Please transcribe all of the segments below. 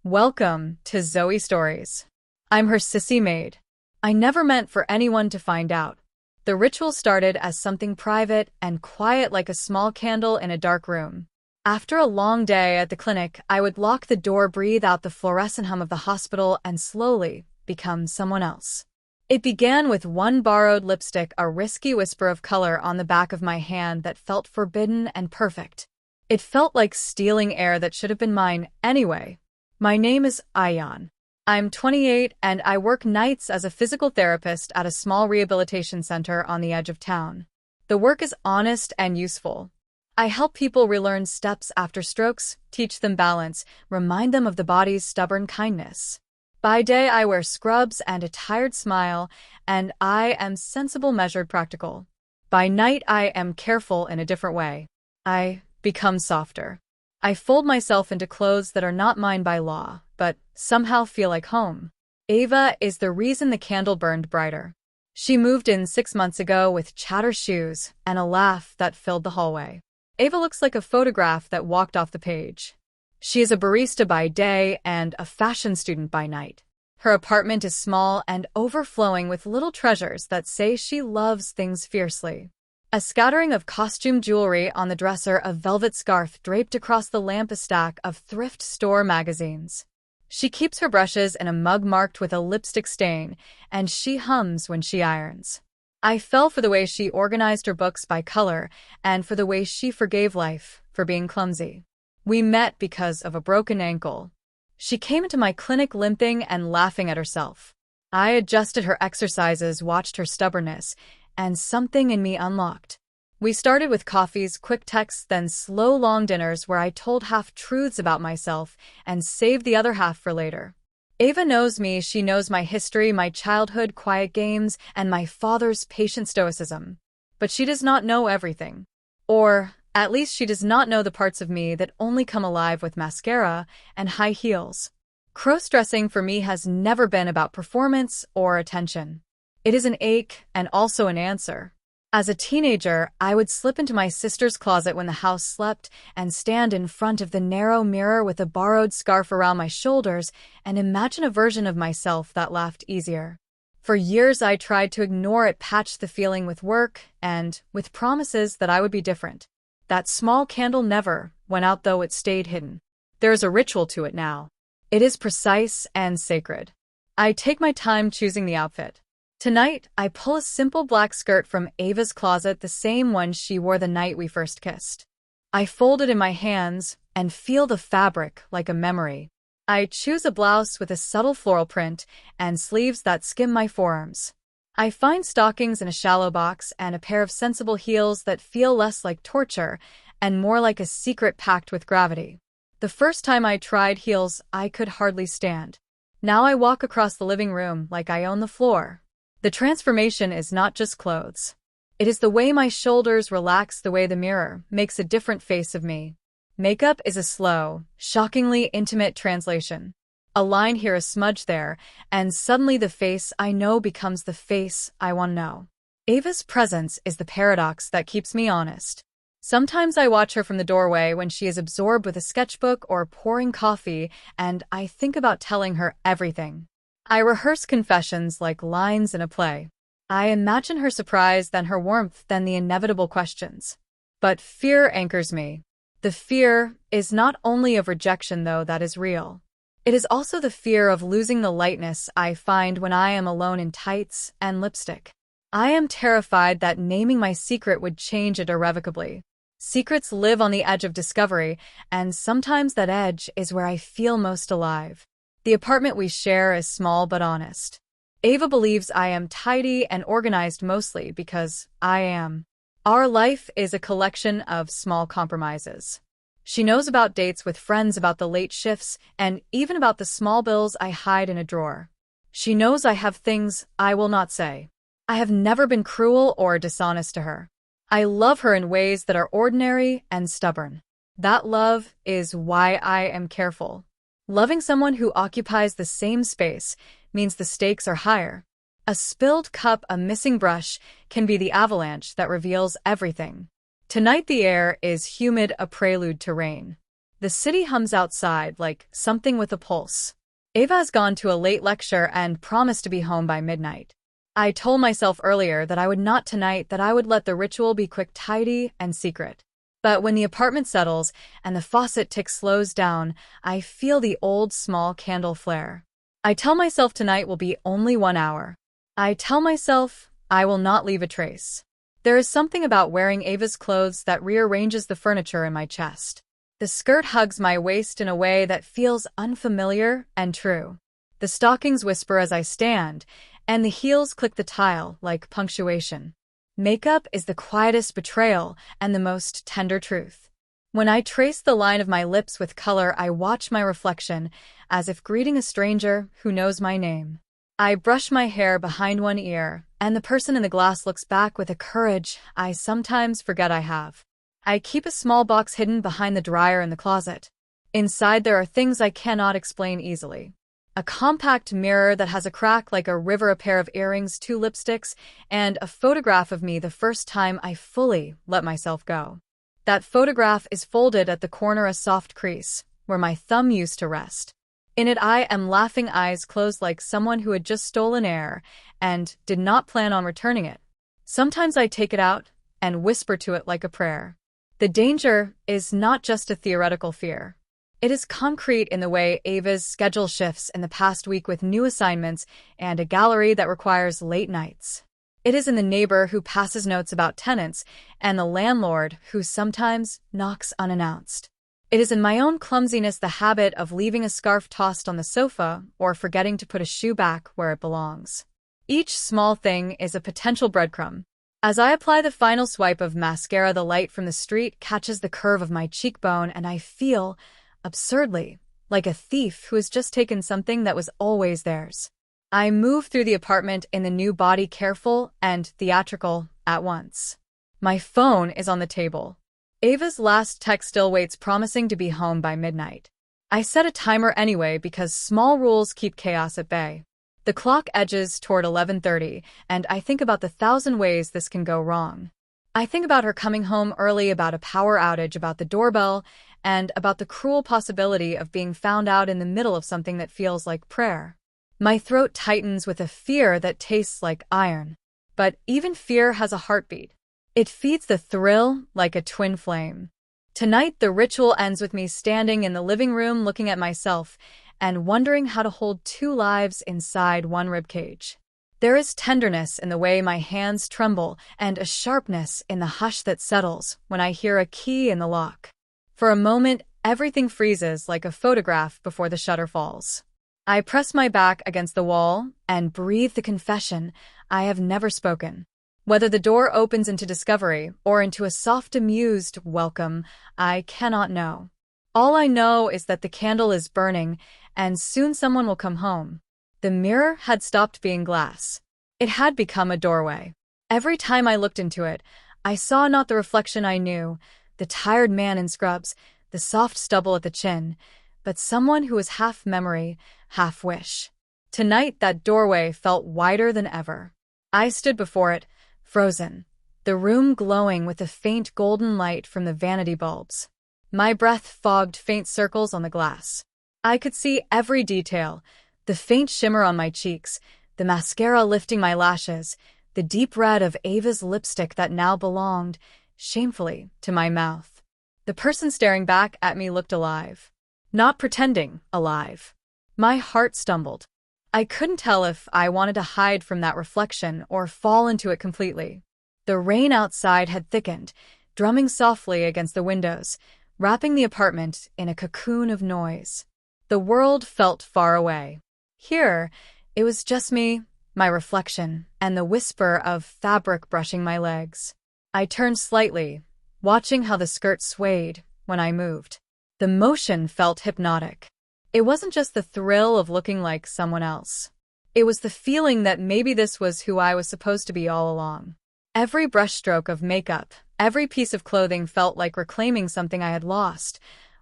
Welcome to Zoe Stories. I'm Her Sissy Maid. I never meant for anyone to find out. The ritual started as something private and quiet, like a small candle in a dark room. After a long day at the clinic, I would lock the door, breathe out the fluorescent hum of the hospital, and slowly become someone else. It began with one borrowed lipstick, a risky whisper of color on the back of my hand that felt forbidden and perfect. It felt like stealing air that should have been mine anyway. My name is Ayan. I'm 28 and I work nights as a physical therapist at a small rehabilitation center on the edge of town. The work is honest and useful. I help people relearn steps after strokes, teach them balance, remind them of the body's stubborn kindness. By day, I wear scrubs and a tired smile, and I am sensible, measured, practical. By night, I am careful in a different way. I become softer. I fold myself into clothes that are not mine by law, but somehow feel like home. Ava is the reason the candle burned brighter. She moved in 6 months ago with chatter shoes and a laugh that filled the hallway. Ava looks like a photograph that walked off the page. She is a barista by day and a fashion student by night. Her apartment is small and overflowing with little treasures that say she loves things fiercely. A scattering of costume jewelry on the dresser, a velvet scarf draped across the lamp, a stack of thrift store magazines. She keeps her brushes in a mug marked with a lipstick stain, and she hums when she irons. I fell for the way she organized her books by color and for the way she forgave life for being clumsy. We met because of a broken ankle. She came into my clinic limping and laughing at herself. I adjusted her exercises, watched her stubbornness, and something in me unlocked. We started with coffees, quick texts, then slow, long dinners where I told half-truths about myself and saved the other half for later. Ava knows me. She knows my history, my childhood, quiet games, and my father's patient stoicism. But she does not know everything. Or, at least, she does not know the parts of me that only come alive with mascara and high heels. Cross-dressing for me has never been about performance or attention. It is an ache and also an answer. As a teenager, I would slip into my sister's closet when the house slept and stand in front of the narrow mirror with a borrowed scarf around my shoulders and imagine a version of myself that laughed easier. For years, I tried to ignore it, patched the feeling with work and with promises that I would be different. That small candle never went out, though it stayed hidden. There is a ritual to it now. It is precise and sacred. I take my time choosing the outfit. Tonight, I pull a simple black skirt from Ava's closet, the same one she wore the night we first kissed. I fold it in my hands and feel the fabric like a memory. I choose a blouse with a subtle floral print and sleeves that skim my forearms. I find stockings in a shallow box and a pair of sensible heels that feel less like torture and more like a secret pact with gravity. The first time I tried heels, I could hardly stand. Now I walk across the living room like I own the floor. The transformation is not just clothes. It is the way my shoulders relax, the way the mirror makes a different face of me. Makeup is a slow, shockingly intimate translation. A line here, a smudge there, and suddenly the face I know becomes the face I want to know. Ava's presence is the paradox that keeps me honest. Sometimes I watch her from the doorway when she is absorbed with a sketchbook or pouring coffee, and I think about telling her everything. I rehearse confessions like lines in a play. I imagine her surprise, then her warmth, then the inevitable questions. But fear anchors me. The fear is not only of rejection, though that is real. It is also the fear of losing the lightness I find when I am alone in tights and lipstick. I am terrified that naming my secret would change it irrevocably. Secrets live on the edge of discovery, and sometimes that edge is where I feel most alive. The apartment we share is small but honest. Ava believes I am tidy and organized mostly because I am. Our life is a collection of small compromises. She knows about dates with friends, about the late shifts, and even about the small bills I hide in a drawer. She knows I have things I will not say. I have never been cruel or dishonest to her. I love her in ways that are ordinary and stubborn. That love is why I am careful. Loving someone who occupies the same space means the stakes are higher. A spilled cup, a missing brush, can be the avalanche that reveals everything. Tonight the air is humid, a prelude to rain. The city hums outside like something with a pulse. Ava has gone to a late lecture and promised to be home by midnight. I told myself earlier that I would not tonight, that I would let the ritual be quick, tidy, and secret. But when the apartment settles and the faucet tick slows down, I feel the old small candle flare. I tell myself tonight will be only 1 hour. I tell myself I will not leave a trace. There is something about wearing Ava's clothes that rearranges the furniture in my chest. The skirt hugs my waist in a way that feels unfamiliar and true. The stockings whisper as I stand, and the heels click the tile like punctuation. Makeup is the quietest betrayal and the most tender truth. When I trace the line of my lips with color, I watch my reflection as if greeting a stranger who knows my name. I brush my hair behind one ear, and the person in the glass looks back with a courage I sometimes forget I have. I keep a small box hidden behind the dryer in the closet. Inside there are things I cannot explain easily. A compact mirror that has a crack like a river, a pair of earrings, 2 lipsticks, and a photograph of me the first time I fully let myself go. That photograph is folded at the corner, a soft crease, where my thumb used to rest. In it I am laughing, eyes closed like someone who had just stolen air and did not plan on returning it. Sometimes I take it out and whisper to it like a prayer. The danger is not just a theoretical fear. It is concrete in the way Ava's schedule shifts in the past week with new assignments and a gallery that requires late nights. It is in the neighbor who passes notes about tenants and the landlord who sometimes knocks unannounced. It is in my own clumsiness, the habit of leaving a scarf tossed on the sofa or forgetting to put a shoe back where it belongs. Each small thing is a potential breadcrumb. As I apply the final swipe of mascara, the light from the street catches the curve of my cheekbone, and I feel, absurdly, like a thief who has just taken something that was always theirs. I move through the apartment in the new body, careful and theatrical at once. My phone is on the table. Ava's last text still waits, promising to be home by midnight. I set a timer anyway because small rules keep chaos at bay. The clock edges toward 11:30, and I think about the 1,000 ways this can go wrong. I think about her coming home early, about a power outage, about the doorbell, and about the cruel possibility of being found out in the middle of something that feels like prayer. My throat tightens with a fear that tastes like iron. But even fear has a heartbeat. It feeds the thrill like a twin flame. Tonight, the ritual ends with me standing in the living room looking at myself and wondering how to hold 2 lives inside one ribcage. There is tenderness in the way my hands tremble and a sharpness in the hush that settles when I hear a key in the lock. For a moment, everything freezes like a photograph before the shutter falls. I press my back against the wall and breathe the confession I have never spoken. Whether the door opens into discovery or into a soft, amused welcome, I cannot know. All I know is that the candle is burning, and soon someone will come home. The mirror had stopped being glass. It had become a doorway. Every time I looked into it, I saw not the reflection I knew, the tired man in scrubs, the soft stubble at the chin, but someone who was half memory, half wish. Tonight, that doorway felt wider than ever. I stood before it, frozen, the room glowing with a faint golden light from the vanity bulbs. My breath fogged faint circles on the glass. I could see every detail, the faint shimmer on my cheeks, the mascara lifting my lashes, the deep red of Ava's lipstick that now belonged, shamefully, to my mouth. The person staring back at me looked alive. Not pretending alive. My heart stumbled. I couldn't tell if I wanted to hide from that reflection or fall into it completely. The rain outside had thickened, drumming softly against the windows, wrapping the apartment in a cocoon of noise. The world felt far away. Here, it was just me, my reflection, and the whisper of fabric brushing my legs. I turned slightly, watching how the skirt swayed when I moved. The motion felt hypnotic. It wasn't just the thrill of looking like someone else. It was the feeling that maybe this was who I was supposed to be all along. Every brushstroke of makeup, every piece of clothing felt like reclaiming something I had lost,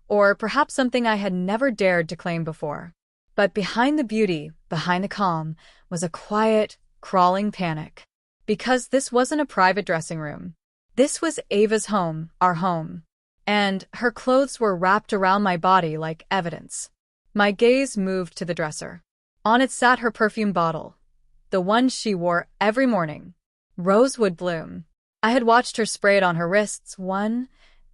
or perhaps something I had never dared to claim before. But behind the beauty, behind the calm, was a quiet, crawling panic. Because this wasn't a private dressing room. This was Ava's home, our home. and her clothes were wrapped around my body like evidence. My gaze moved to the dresser. On it sat her perfume bottle, the one she wore every morning. Rosewood bloom. I had watched her spray it on her wrists, 1,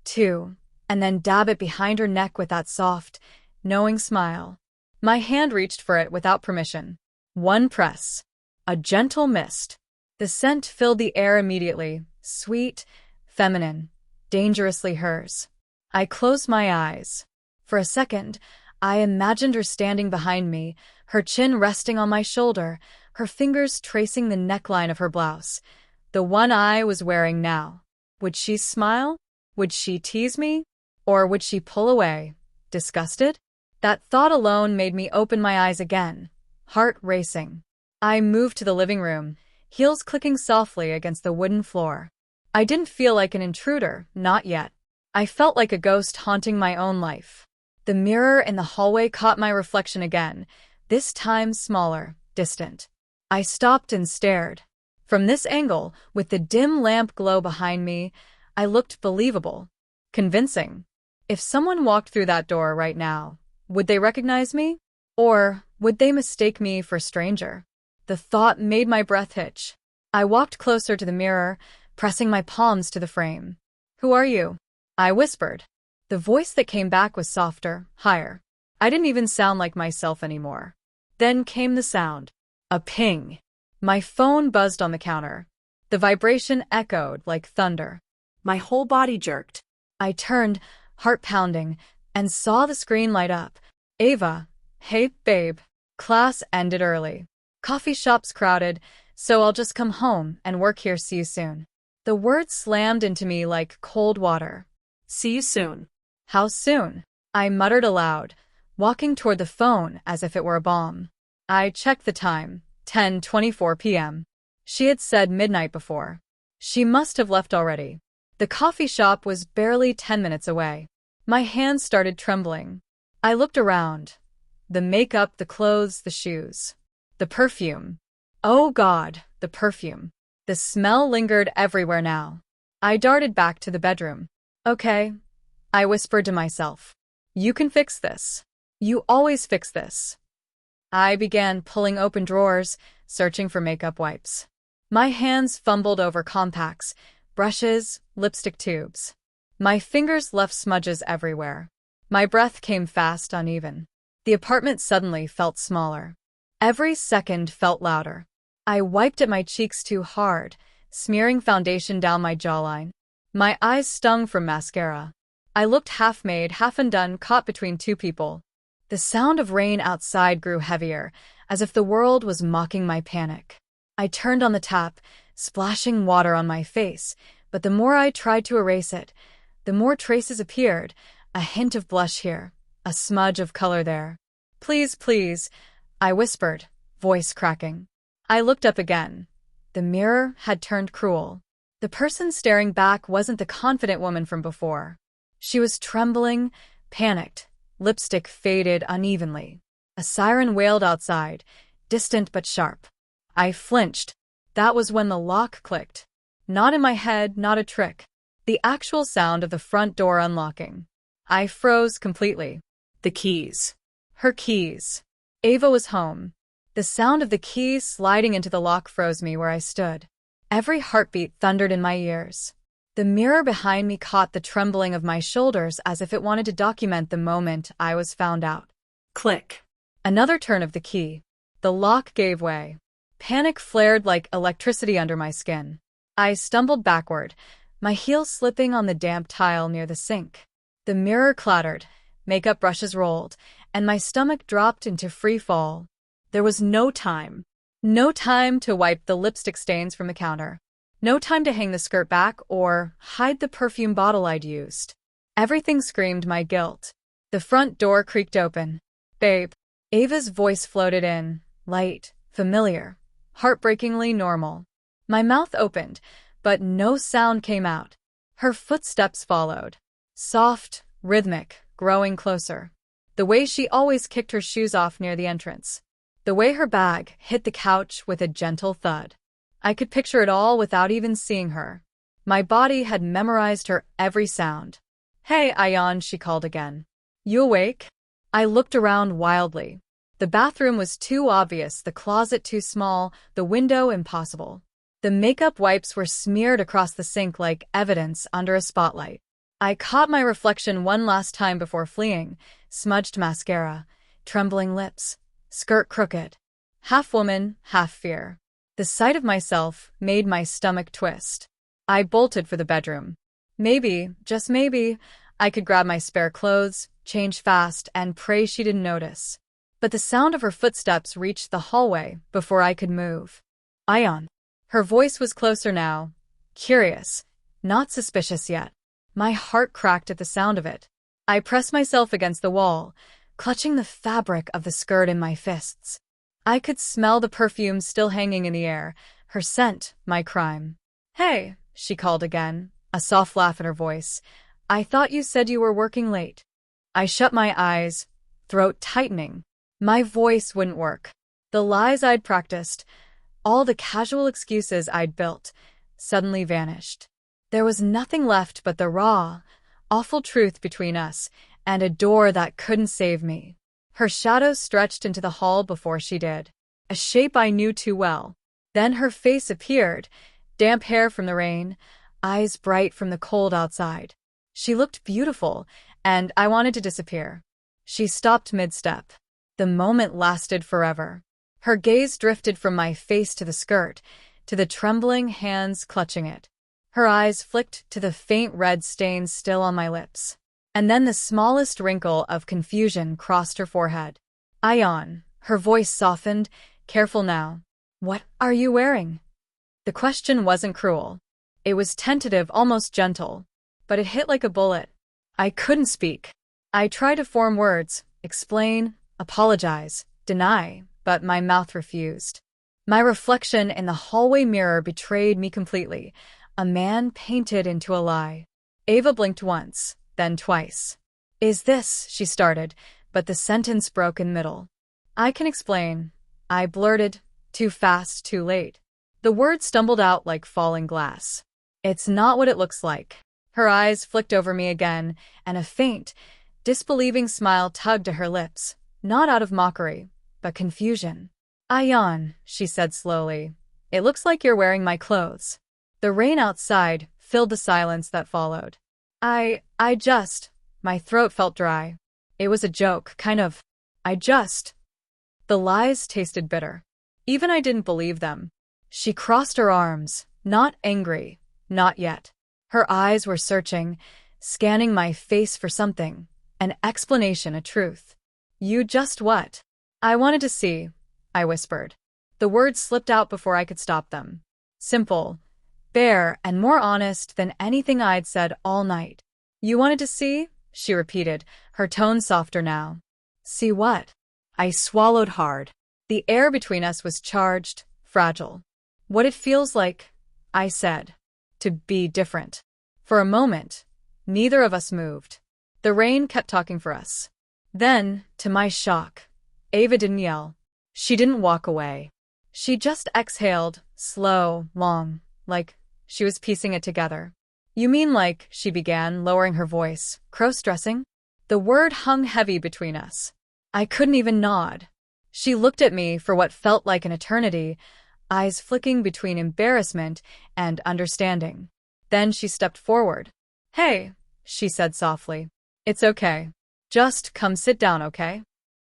2, and then dab it behind her neck with that soft, knowing smile. My hand reached for it without permission. One press. A gentle mist. The scent filled the air immediately, sweet, feminine, dangerously hers. I closed my eyes. For a second, I imagined her standing behind me, her chin resting on my shoulder, her fingers tracing the neckline of her blouse, the one I was wearing now. Would she smile? Would she tease me? Or would she pull away, disgusted? That thought alone made me open my eyes again, heart racing. I moved to the living room, heels clicking softly against the wooden floor. I didn't feel like an intruder, not yet. I felt like a ghost haunting my own life. The mirror in the hallway caught my reflection again, this time smaller, distant. I stopped and stared. From this angle, with the dim lamp glow behind me, I looked believable, convincing. If someone walked through that door right now, would they recognize me? Or would they mistake me for a stranger? The thought made my breath hitch. I walked closer to the mirror, pressing my palms to the frame. "Who are you?" I whispered. The voice that came back was softer, higher. I didn't even sound like myself anymore. Then came the sound. A ping. My phone buzzed on the counter. The vibration echoed like thunder. My whole body jerked. I turned, heart pounding, and saw the screen light up. Ava. "Hey, babe. Class ended early. Coffee shop's crowded, so I'll just come home and work here. See you soon." The words slammed into me like cold water. See you soon. How soon? I muttered aloud, walking toward the phone as if it were a bomb. I checked the time, 10:24 p.m. She had said midnight before. She must have left already. The coffee shop was barely 10 minutes away. My hands started trembling. I looked around. The makeup, the clothes, the shoes. The perfume. Oh God, the perfume. The smell lingered everywhere now. I darted back to the bedroom. "Okay," I whispered to myself. "You can fix this. You always fix this." I began pulling open drawers, searching for makeup wipes. My hands fumbled over compacts, brushes, lipstick tubes. My fingers left smudges everywhere. My breath came fast, uneven. The apartment suddenly felt smaller. Every second felt louder. I wiped at my cheeks too hard, smearing foundation down my jawline. My eyes stung from mascara. I looked half-made, half undone, caught between two people. The sound of rain outside grew heavier, as if the world was mocking my panic. I turned on the tap, splashing water on my face, but the more I tried to erase it, the more traces appeared, a hint of blush here, a smudge of color there. "Please, please," I whispered, voice cracking. I looked up again. The mirror had turned cruel. The person staring back wasn't the confident woman from before. She was trembling, panicked, lipstick faded unevenly. A siren wailed outside, distant but sharp. I flinched. That was when the lock clicked. Not in my head, not a trick. The actual sound of the front door unlocking. I froze completely. The keys. Her keys. Ava was home. The sound of the keys sliding into the lock froze me where I stood. Every heartbeat thundered in my ears. The mirror behind me caught the trembling of my shoulders as if it wanted to document the moment I was found out. Click. Another turn of the key. The lock gave way. Panic flared like electricity under my skin. I stumbled backward, my heel slipping on the damp tile near the sink. The mirror clattered, makeup brushes rolled, and my stomach dropped into free fall. There was no time. No time to wipe the lipstick stains from the counter. No time to hang the skirt back or hide the perfume bottle I'd used. Everything screamed my guilt. The front door creaked open. "Babe." Ava's voice floated in, light, familiar, heartbreakingly normal. My mouth opened, but no sound came out. Her footsteps followed. Soft, rhythmic, growing closer. The way she always kicked her shoes off near the entrance. The way her bag hit the couch with a gentle thud. I could picture it all without even seeing her. My body had memorized her every sound. Hey, Ayan, she called again. You awake? I looked around wildly. The bathroom was too obvious, the closet too small, the window impossible. The makeup wipes were smeared across the sink like evidence under a spotlight. I caught my reflection one last time before fleeing, smudged mascara, trembling lips, skirt crooked. Half woman, half fear. The sight of myself made my stomach twist. I bolted for the bedroom. Maybe, just maybe, I could grab my spare clothes, change fast, and pray she didn't notice. But the sound of her footsteps reached the hallway before I could move. Ayan. Her voice was closer now, curious, not suspicious yet. My heart cracked at the sound of it. I pressed myself against the wall, clutching the fabric of the skirt in my fists. I could smell the perfume still hanging in the air, her scent, my crime. Hey, she called again, a soft laugh in her voice. I thought you said you were working late. I shut my eyes, throat tightening. My voice wouldn't work. The lies I'd practiced, all the casual excuses I'd built, suddenly vanished. There was nothing left but the raw, awful truth between us, and a door that couldn't save me. Her shadow stretched into the hall before she did, a shape I knew too well. Then her face appeared, damp hair from the rain, eyes bright from the cold outside. She looked beautiful, and I wanted to disappear. She stopped mid-step. The moment lasted forever. Her gaze drifted from my face to the skirt, to the trembling hands clutching it. Her eyes flicked to the faint red stains still on my lips. And then the smallest wrinkle of confusion crossed her forehead. Ayan, her voice softened, careful now. What are you wearing? The question wasn't cruel. It was tentative, almost gentle, but it hit like a bullet. I couldn't speak. I tried to form words, explain, apologize, deny, but my mouth refused. My reflection in the hallway mirror betrayed me completely, a man painted into a lie. Ava blinked once, then twice. Is this, she started, but the sentence broke in middle. I can explain, I blurted, too fast, too late. The words stumbled out like falling glass. It's not what it looks like. Her eyes flicked over me again, and a faint, disbelieving smile tugged at her lips, not out of mockery, but confusion. Ayan, she said slowly, it looks like you're wearing my clothes. The rain outside filled the silence that followed. My throat felt dry. It was a joke, kind of. The lies tasted bitter. Even I didn't believe them. She crossed her arms, not angry, not yet. Her eyes were searching, scanning my face for something, an explanation, a truth. You just what? I wanted to see, I whispered. The words slipped out before I could stop them. Simple, bare, and more honest than anything I'd said all night. You wanted to see? She repeated, her tone softer now. See what? I swallowed hard. The air between us was charged, fragile. What it feels like, I said, to be different. For a moment, neither of us moved. The rain kept talking for us. Then, to my shock, Ava didn't yell. She didn't walk away. She just exhaled, slow, long, like she was piecing it together. You mean like, she began, lowering her voice, cross-dressing? The word hung heavy between us. I couldn't even nod. She looked at me for what felt like an eternity, eyes flicking between embarrassment and understanding. Then she stepped forward. Hey, she said softly. It's okay. Just come sit down, okay?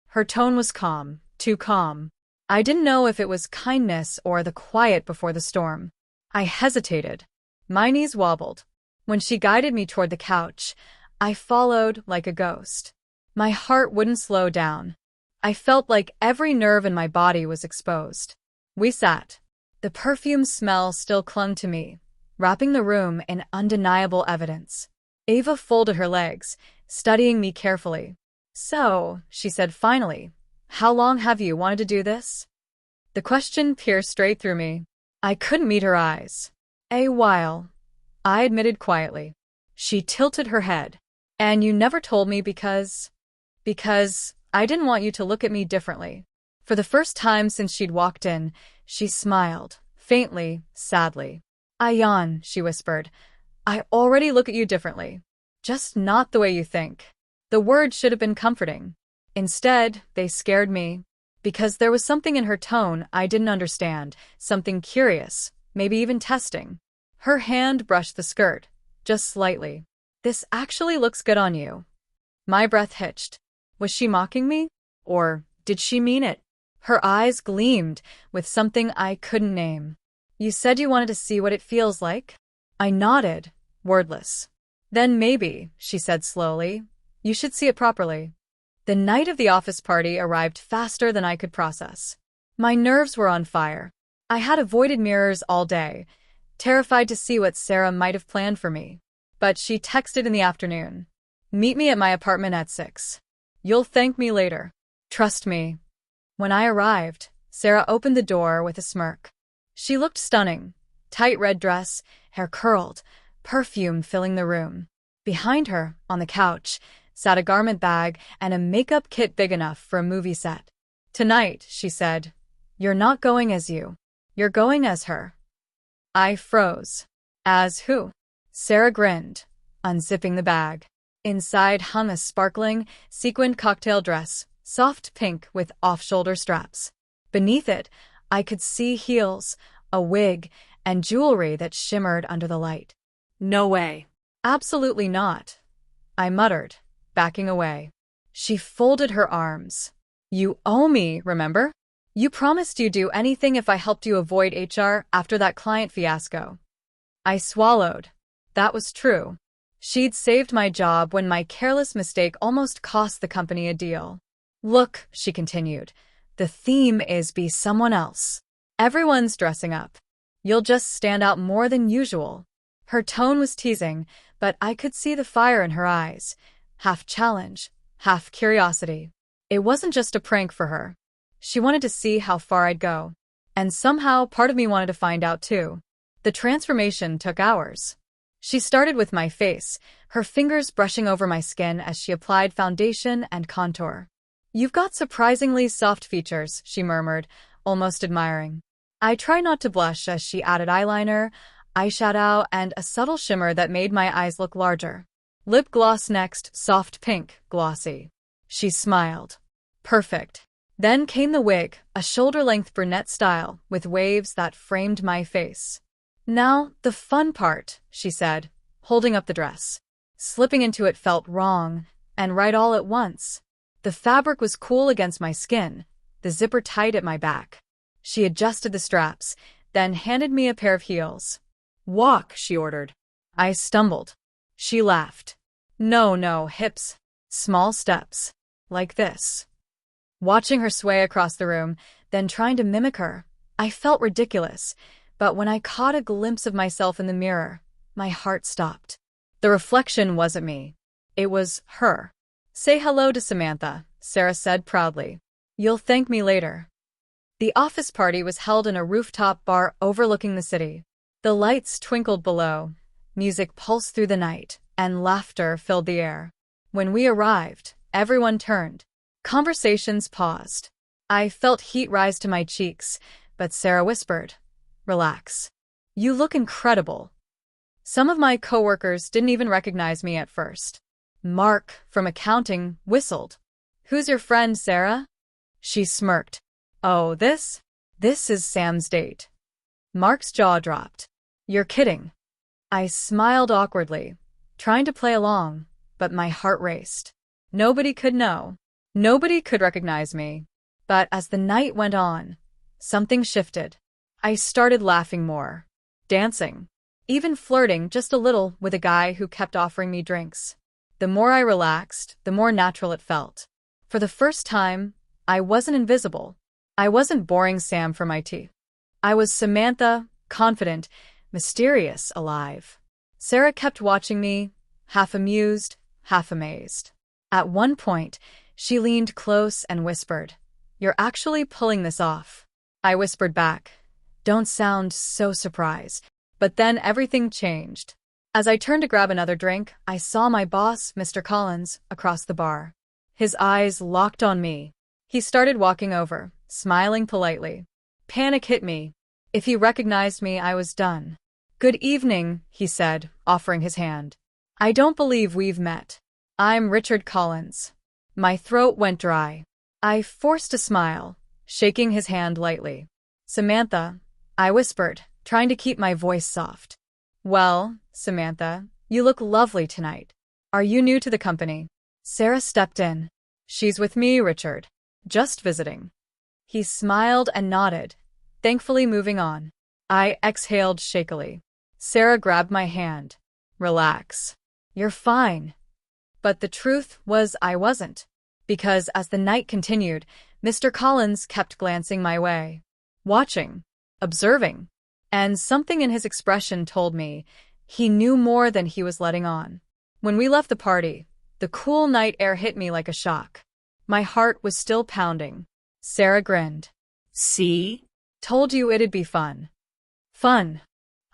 Her tone was calm, too calm. I didn't know if it was kindness or the quiet before the storm. I hesitated. My knees wobbled. When she guided me toward the couch, I followed like a ghost. My heart wouldn't slow down. I felt like every nerve in my body was exposed. We sat. The perfume smell still clung to me, wrapping the room in undeniable evidence. Ava folded her legs, studying me carefully. So, she said finally, how long have you wanted to do this? The question pierced straight through me. I couldn't meet her eyes. A while, I admitted quietly. She tilted her head. And you never told me because I didn't want you to look at me differently. For the first time since she'd walked in, she smiled, faintly, sadly. Ayan, she whispered, I already look at you differently. Just not the way you think. The words should have been comforting. Instead, they scared me. Because there was something in her tone I didn't understand, something curious, maybe even testing. Her hand brushed the skirt, just slightly. This actually looks good on you. My breath hitched. Was she mocking me? Or did she mean it? Her eyes gleamed with something I couldn't name. You said you wanted to see what it feels like? I nodded, wordless. Then maybe, she said slowly, you should see it properly. The night of the office party arrived faster than I could process. My nerves were on fire. I had avoided mirrors all day, terrified to see what Sarah might have planned for me. But she texted in the afternoon. Meet me at my apartment at 6. You'll thank me later. Trust me. When I arrived, Sarah opened the door with a smirk. She looked stunning. Tight red dress, hair curled, perfume filling the room. Behind her, on the couch, sat a garment bag and a makeup kit big enough for a movie set. Tonight, she said, you're not going as you. You're going as her. I froze. As who? Sarah grinned, unzipping the bag. Inside hung a sparkling, sequined cocktail dress, soft pink with off-shoulder straps. Beneath it, I could see heels, a wig, and jewelry that shimmered under the light. No way. Absolutely not. I muttered, backing away. She folded her arms. You owe me, remember? You promised you'd do anything if I helped you avoid HR after that client fiasco. I swallowed. That was true. She'd saved my job when my careless mistake almost cost the company a deal. Look, she continued, the theme is be someone else. Everyone's dressing up. You'll just stand out more than usual. Her tone was teasing, but I could see the fire in her eyes. Half challenge, half curiosity. It wasn't just a prank for her. She wanted to see how far I'd go. And somehow part of me wanted to find out too. The transformation took hours. She started with my face, her fingers brushing over my skin as she applied foundation and contour. You've got surprisingly soft features, she murmured, almost admiring. I try not to blush as she added eyeliner, eyeshadow, and a subtle shimmer that made my eyes look larger. Lip gloss next, soft pink, glossy. She smiled. Perfect. Then came the wig, a shoulder-length brunette style, with waves that framed my face. Now, the fun part, she said, holding up the dress. Slipping into it felt wrong, and right all at once. The fabric was cool against my skin, the zipper tight at my back. She adjusted the straps, then handed me a pair of heels. Walk, she ordered. I stumbled. She laughed. No, hips. Small steps. Like this. Watching her sway across the room, then trying to mimic her, I felt ridiculous, but when I caught a glimpse of myself in the mirror, my heart stopped. The reflection wasn't me. It was her. Say hello to Samantha, Sarah said proudly. You'll thank me later. The office party was held in a rooftop bar overlooking the city. The lights twinkled below, music pulsed through the night, and laughter filled the air. When we arrived, everyone turned. Conversations paused. I felt heat rise to my cheeks, but Sarah whispered, Relax. You look incredible. Some of my coworkers didn't even recognize me at first. Mark, from accounting, whistled. Who's your friend, Sarah? She smirked. Oh, this? This is Sam's date. Mark's jaw dropped. You're kidding. I smiled awkwardly, trying to play along, but my heart raced. Nobody could know. Nobody could recognize me. But as the night went on, something shifted. I started laughing more, dancing, even flirting just a little with a guy who kept offering me drinks. The more I relaxed, the more natural it felt. For the first time, I wasn't invisible. I wasn't boring Sam for my tea. I was Samantha, confident, mysterious, alive. Sarah kept watching me, half amused, half amazed. At one point, she leaned close and whispered, You're actually pulling this off. I whispered back, Don't sound so surprised. But then everything changed. As I turned to grab another drink, I saw my boss, Mr. Collins, across the bar. His eyes locked on me. He started walking over, smiling politely. Panic hit me. If he recognized me, I was done. Good evening, he said, offering his hand. I don't believe we've met. I'm Richard Collins. My throat went dry. I forced a smile, shaking his hand lightly. Samantha, I whispered, trying to keep my voice soft. Well, Samantha, you look lovely tonight. Are you new to the company? Sarah stepped in. She's with me, Richard. Just visiting. He smiled and nodded, thankfully moving on. I exhaled shakily. Sarah grabbed my hand. Relax. You're fine. But the truth was I wasn't. Because as the night continued, Mr. Collins kept glancing my way. Watching. Observing. And something in his expression told me he knew more than he was letting on. When we left the party, the cool night air hit me like a shock. My heart was still pounding. Sarah grinned. See? Told you it'd be fun. Fun.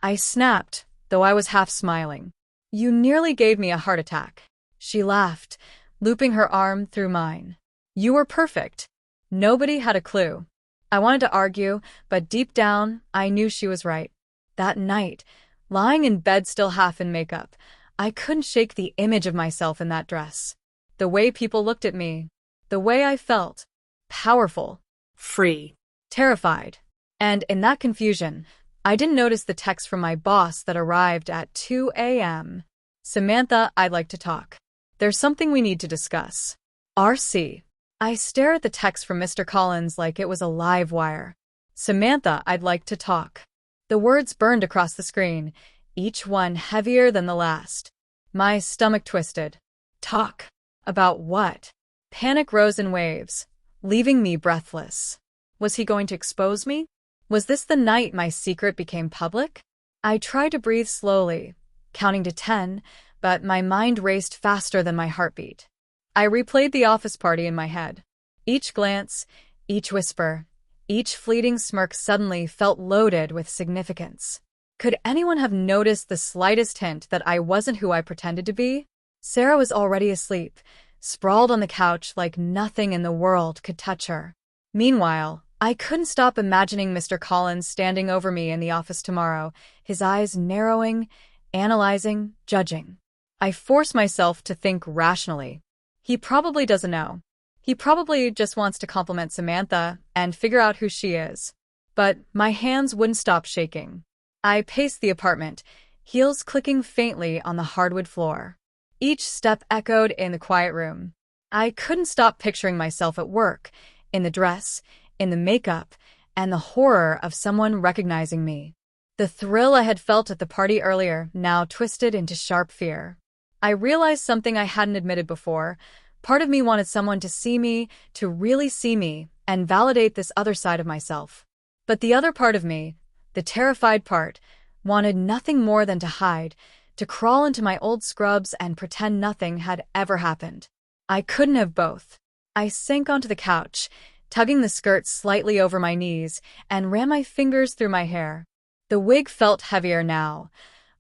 I snapped, though I was half smiling. You nearly gave me a heart attack. She laughed, looping her arm through mine. You were perfect. Nobody had a clue. I wanted to argue, but deep down, I knew she was right. That night, lying in bed still half in makeup, I couldn't shake the image of myself in that dress. The way people looked at me. The way I felt. Powerful. Free. Terrified. And in that confusion, I didn't notice the text from my boss that arrived at 2 a.m. Samantha, I'd like to talk. There's something we need to discuss. RC. I stare at the text from Mr. Collins like it was a live wire. Samantha, I'd like to talk. The words burned across the screen, each one heavier than the last. My stomach twisted. Talk. About what? Panic rose in waves, leaving me breathless. Was he going to expose me? Was this the night my secret became public? I tried to breathe slowly, counting to 10, but my mind raced faster than my heartbeat. I replayed the office party in my head. Each glance, each whisper, each fleeting smirk suddenly felt loaded with significance. Could anyone have noticed the slightest hint that I wasn't who I pretended to be? Sarah was already asleep, sprawled on the couch like nothing in the world could touch her. Meanwhile, I couldn't stop imagining Mr. Collins standing over me in the office tomorrow, his eyes narrowing, analyzing, judging. I forced myself to think rationally. He probably doesn't know. He probably just wants to compliment Samantha and figure out who she is. But my hands wouldn't stop shaking. I paced the apartment, heels clicking faintly on the hardwood floor. Each step echoed in the quiet room. I couldn't stop picturing myself at work, in the dress, in the makeup, and the horror of someone recognizing me. The thrill I had felt at the party earlier now twisted into sharp fear. I realized something I hadn't admitted before. Part of me wanted someone to see me, to really see me, and validate this other side of myself. But the other part of me, the terrified part, wanted nothing more than to hide, to crawl into my old scrubs and pretend nothing had ever happened. I couldn't have both. I sank onto the couch, tugging the skirt slightly over my knees, and ran my fingers through my hair. The wig felt heavier now,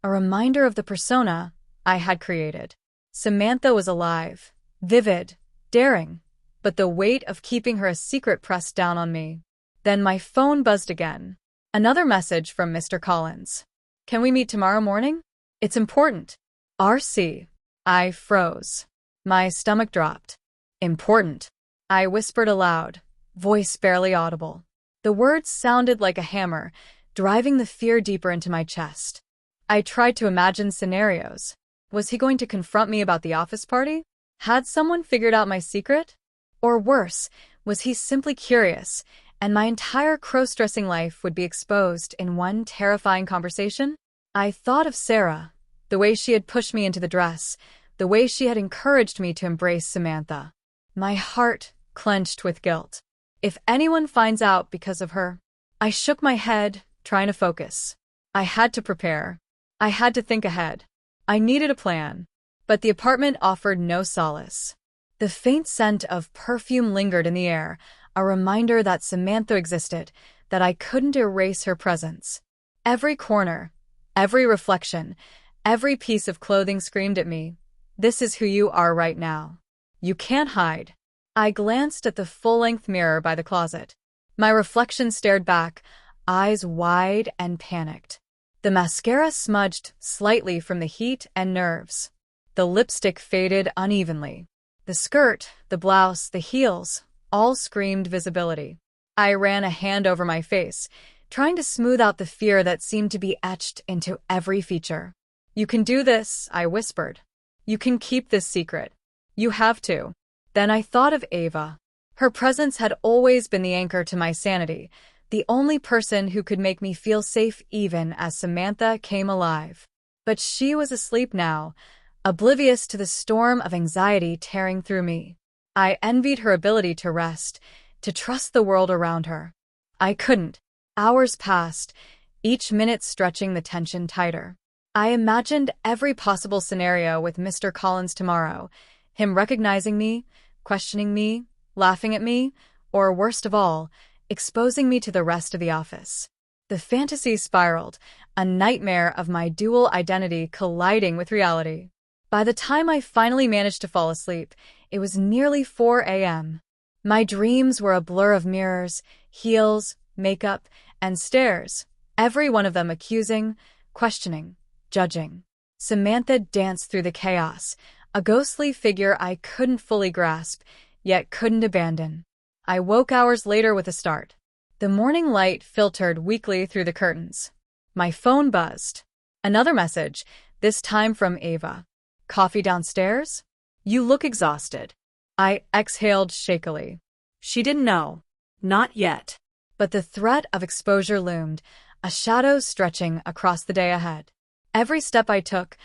a reminder of the persona I had created. Samantha was alive, vivid, daring, but the weight of keeping her a secret pressed down on me. Then my phone buzzed again. Another message from Mr. Collins. Can we meet tomorrow morning? It's important. RC. I froze. My stomach dropped. Important. I whispered aloud, voice barely audible. The words sounded like a hammer, driving the fear deeper into my chest. I tried to imagine scenarios. Was he going to confront me about the office party? Had someone figured out my secret? Or worse, was he simply curious, and my entire cross-dressing life would be exposed in one terrifying conversation? I thought of Sarah, the way she had pushed me into the dress, the way she had encouraged me to embrace Samantha. My heart clenched with guilt. If anyone finds out because of her, I shook my head, trying to focus. I had to prepare. I had to think ahead. I needed a plan. But the apartment offered no solace. The faint scent of perfume lingered in the air, a reminder that Samantha existed, that I couldn't erase her presence. Every corner, every reflection, every piece of clothing screamed at me, "This is who you are right now. You can't hide." I glanced at the full-length mirror by the closet. My reflection stared back, eyes wide and panicked. The mascara smudged slightly from the heat and nerves. The lipstick faded unevenly. The skirt, the blouse, the heels, all screamed visibility. I ran a hand over my face, trying to smooth out the fear that seemed to be etched into every feature. "You can do this," I whispered. "You can keep this secret. You have to." Then I thought of Ava. Her presence had always been the anchor to my sanity, the only person who could make me feel safe even as Samantha came alive. But she was asleep now, oblivious to the storm of anxiety tearing through me. I envied her ability to rest, to trust the world around her. I couldn't. Hours passed, each minute stretching the tension tighter. I imagined every possible scenario with Mr. Collins tomorrow, him recognizing me, questioning me, laughing at me, or worst of all, exposing me to the rest of the office. The fantasy spiraled, a nightmare of my dual identity colliding with reality. By the time I finally managed to fall asleep, it was nearly 4 a.m. My dreams were a blur of mirrors, heels, makeup, and stares, every one of them accusing, questioning, judging. Samantha danced through the chaos, a ghostly figure I couldn't fully grasp, yet couldn't abandon. I woke hours later with a start. The morning light filtered weakly through the curtains. My phone buzzed. Another message, this time from Ava. "Coffee downstairs? You look exhausted." I exhaled shakily. She didn't know. Not yet. But the threat of exposure loomed, a shadow stretching across the day ahead. Every step I took,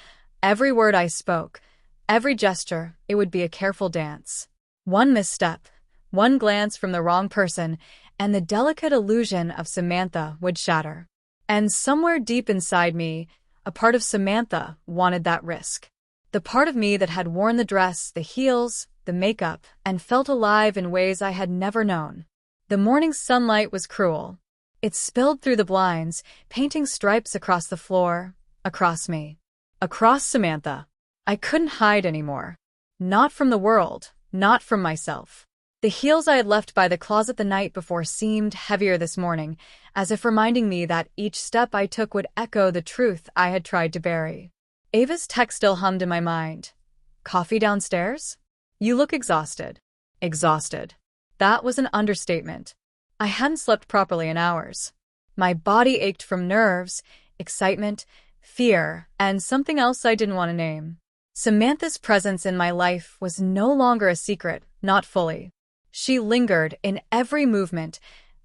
every word I spoke, every gesture, it would be a careful dance. One misstep, one glance from the wrong person, and the delicate illusion of Samantha would shatter. And somewhere deep inside me, a part of Samantha wanted that risk. The part of me that had worn the dress, the heels, the makeup, and felt alive in ways I had never known. The morning sunlight was cruel. It spilled through the blinds, painting stripes across the floor, across me, across Samantha. I couldn't hide anymore. Not from the world, not from myself. The heels I had left by the closet the night before seemed heavier this morning, as if reminding me that each step I took would echo the truth I had tried to bury. Ava's text still hummed in my mind. "Coffee downstairs? You look exhausted." Exhausted. That was an understatement. I hadn't slept properly in hours. My body ached from nerves, excitement, fear, and something else I didn't want to name. Samantha's presence in my life was no longer a secret, not fully. She lingered in every movement,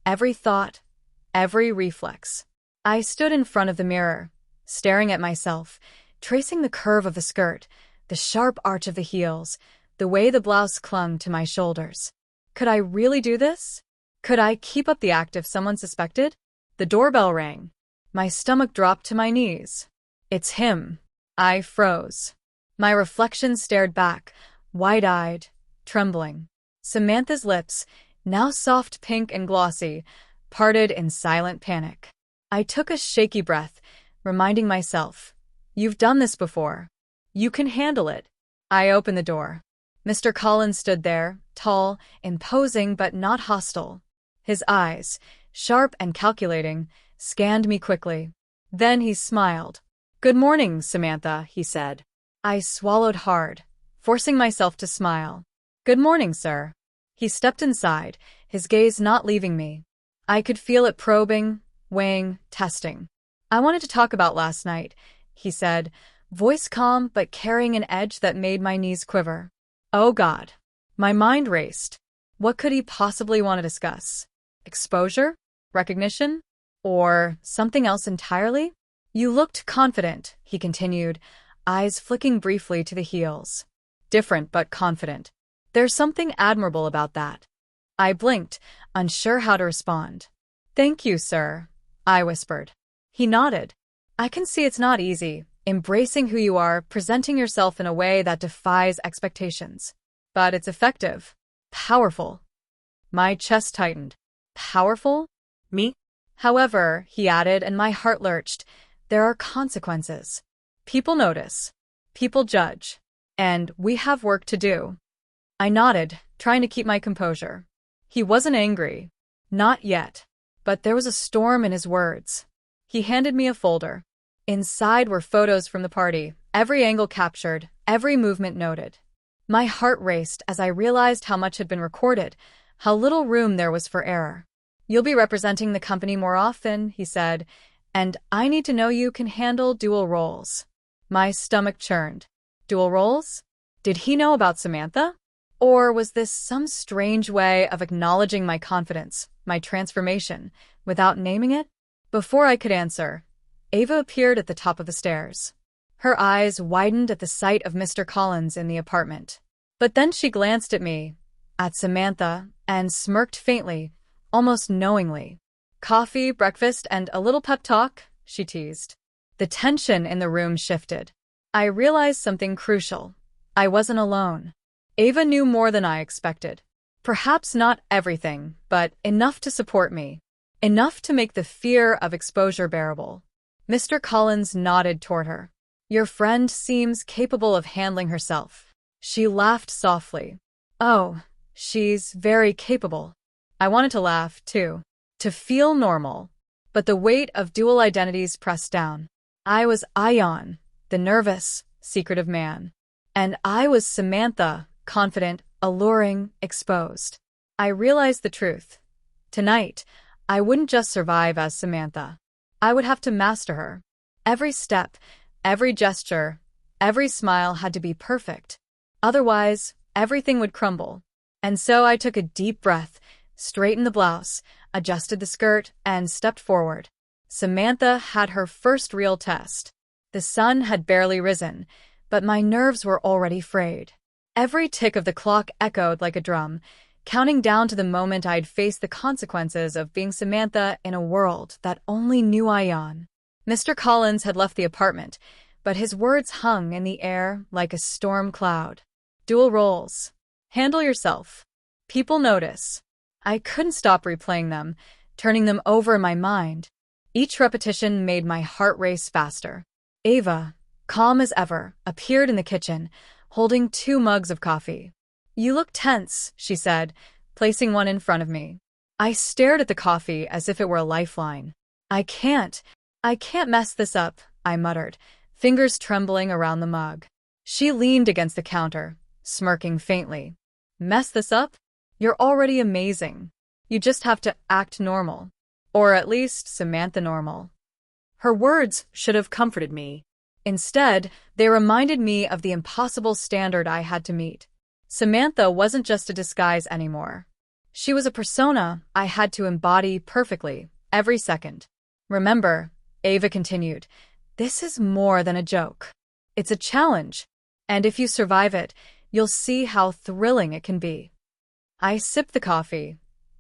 every thought, every reflex. I stood in front of the mirror, staring at myself, tracing the curve of the skirt, the sharp arch of the heels, the way the blouse clung to my shoulders. Could I really do this? Could I keep up the act if someone suspected? The doorbell rang. My stomach dropped to my knees. "It's him." I froze. My reflection stared back, wide-eyed, trembling. Samantha's lips, now soft pink and glossy, parted in silent panic. I took a shaky breath, reminding myself, "You've done this before. You can handle it." I opened the door. Mr. Collins stood there, tall, imposing but not hostile. His eyes, sharp and calculating, scanned me quickly. Then he smiled. "Good morning, Samantha," he said. I swallowed hard, forcing myself to smile. "Good morning, sir." He stepped inside, his gaze not leaving me. I could feel it probing, weighing, testing. "I wanted to talk about last night," he said, voice calm but carrying an edge that made my knees quiver. Oh God. My mind raced. What could he possibly want to discuss? Exposure? Recognition? Or something else entirely? "You looked confident," he continued, eyes flicking briefly to the heels. "Different but confident. There's something admirable about that." I blinked, unsure how to respond. "Thank you, sir," I whispered. He nodded. "I can see it's not easy, embracing who you are, presenting yourself in a way that defies expectations. But it's effective. Powerful." My chest tightened. Powerful? Me? "However," he added, and my heart lurched, "there are consequences. People notice. People judge. And we have work to do." I nodded, trying to keep my composure. He wasn't angry. Not yet. But there was a storm in his words. He handed me a folder. Inside were photos from the party, every angle captured, every movement noted. My heart raced as I realized how much had been recorded, how little room there was for error. "You'll be representing the company more often," he said, "and I need to know you can handle dual roles." My stomach churned. Dual roles? Did he know about Samantha? Or was this some strange way of acknowledging my confidence, my transformation, without naming it? Before I could answer, Ava appeared at the top of the stairs. Her eyes widened at the sight of Mr. Collins in the apartment. But then she glanced at me, at Samantha, and smirked faintly, almost knowingly. "Coffee, breakfast, and a little pep talk?" she teased. The tension in the room shifted. I realized something crucial. I wasn't alone. Ava knew more than I expected. Perhaps not everything, but enough to support me. Enough to make the fear of exposure bearable. Mr. Collins nodded toward her. "Your friend seems capable of handling herself." She laughed softly. "Oh, she's very capable." I wanted to laugh, too, to feel normal. But the weight of dual identities pressed down. I was Ion, the nervous, secretive man. And I was Samantha, confident, alluring, exposed. I realized the truth. Tonight, I wouldn't just survive as Samantha. I would have to master her. Every step, every gesture, every smile had to be perfect. Otherwise, everything would crumble. And so I took a deep breath, straightened the blouse, adjusted the skirt, and stepped forward. Samantha had her first real test. The sun had barely risen, but my nerves were already frayed. Every tick of the clock echoed like a drum, counting down to the moment I'd face the consequences of being Samantha in a world that only knew Ion. Mr. Collins had left the apartment, but his words hung in the air like a storm cloud. "Dual roles. Handle yourself. People notice." I couldn't stop replaying them, turning them over in my mind. Each repetition made my heart race faster. Ava, calm as ever, appeared in the kitchen, holding 2 mugs of coffee. "You look tense," she said, placing one in front of me. I stared at the coffee as if it were a lifeline. I can't mess this up," I muttered, fingers trembling around the mug. She leaned against the counter, smirking faintly. "Mess this up? You're already amazing. You just have to act normal. Or at least Samantha normal." Her words should have comforted me. Instead, they reminded me of the impossible standard I had to meet. Samantha wasn't just a disguise anymore. She was a persona I had to embody perfectly, every second. "Remember," Ava continued, "this is more than a joke. It's a challenge. And if you survive it, you'll see how thrilling it can be." I sipped the coffee,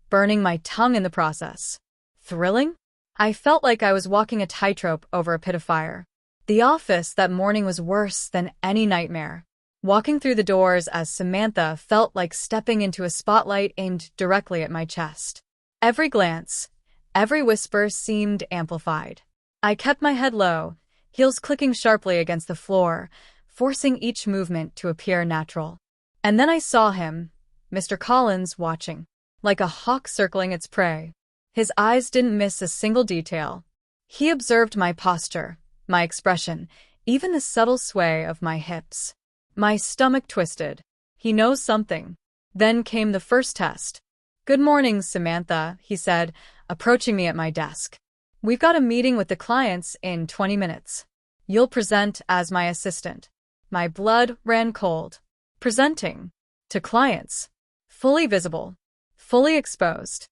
burning my tongue in the process. Thrilling? I felt like I was walking a tightrope over a pit of fire. The office that morning was worse than any nightmare. Walking through the doors as Samantha felt like stepping into a spotlight aimed directly at my chest. Every glance, every whisper seemed amplified. I kept my head low, heels clicking sharply against the floor, forcing each movement to appear natural. And then I saw him, Mr. Collins, watching, like a hawk circling its prey. His eyes didn't miss a single detail. He observed my posture, my expression, even the subtle sway of my hips. My stomach twisted. He knows something. Then came the first test. "Good morning, Samantha," he said, approaching me at my desk. "We've got a meeting with the clients in 20 minutes. You'll present as my assistant." My blood ran cold. Presenting. To clients. Fully visible. Fully exposed.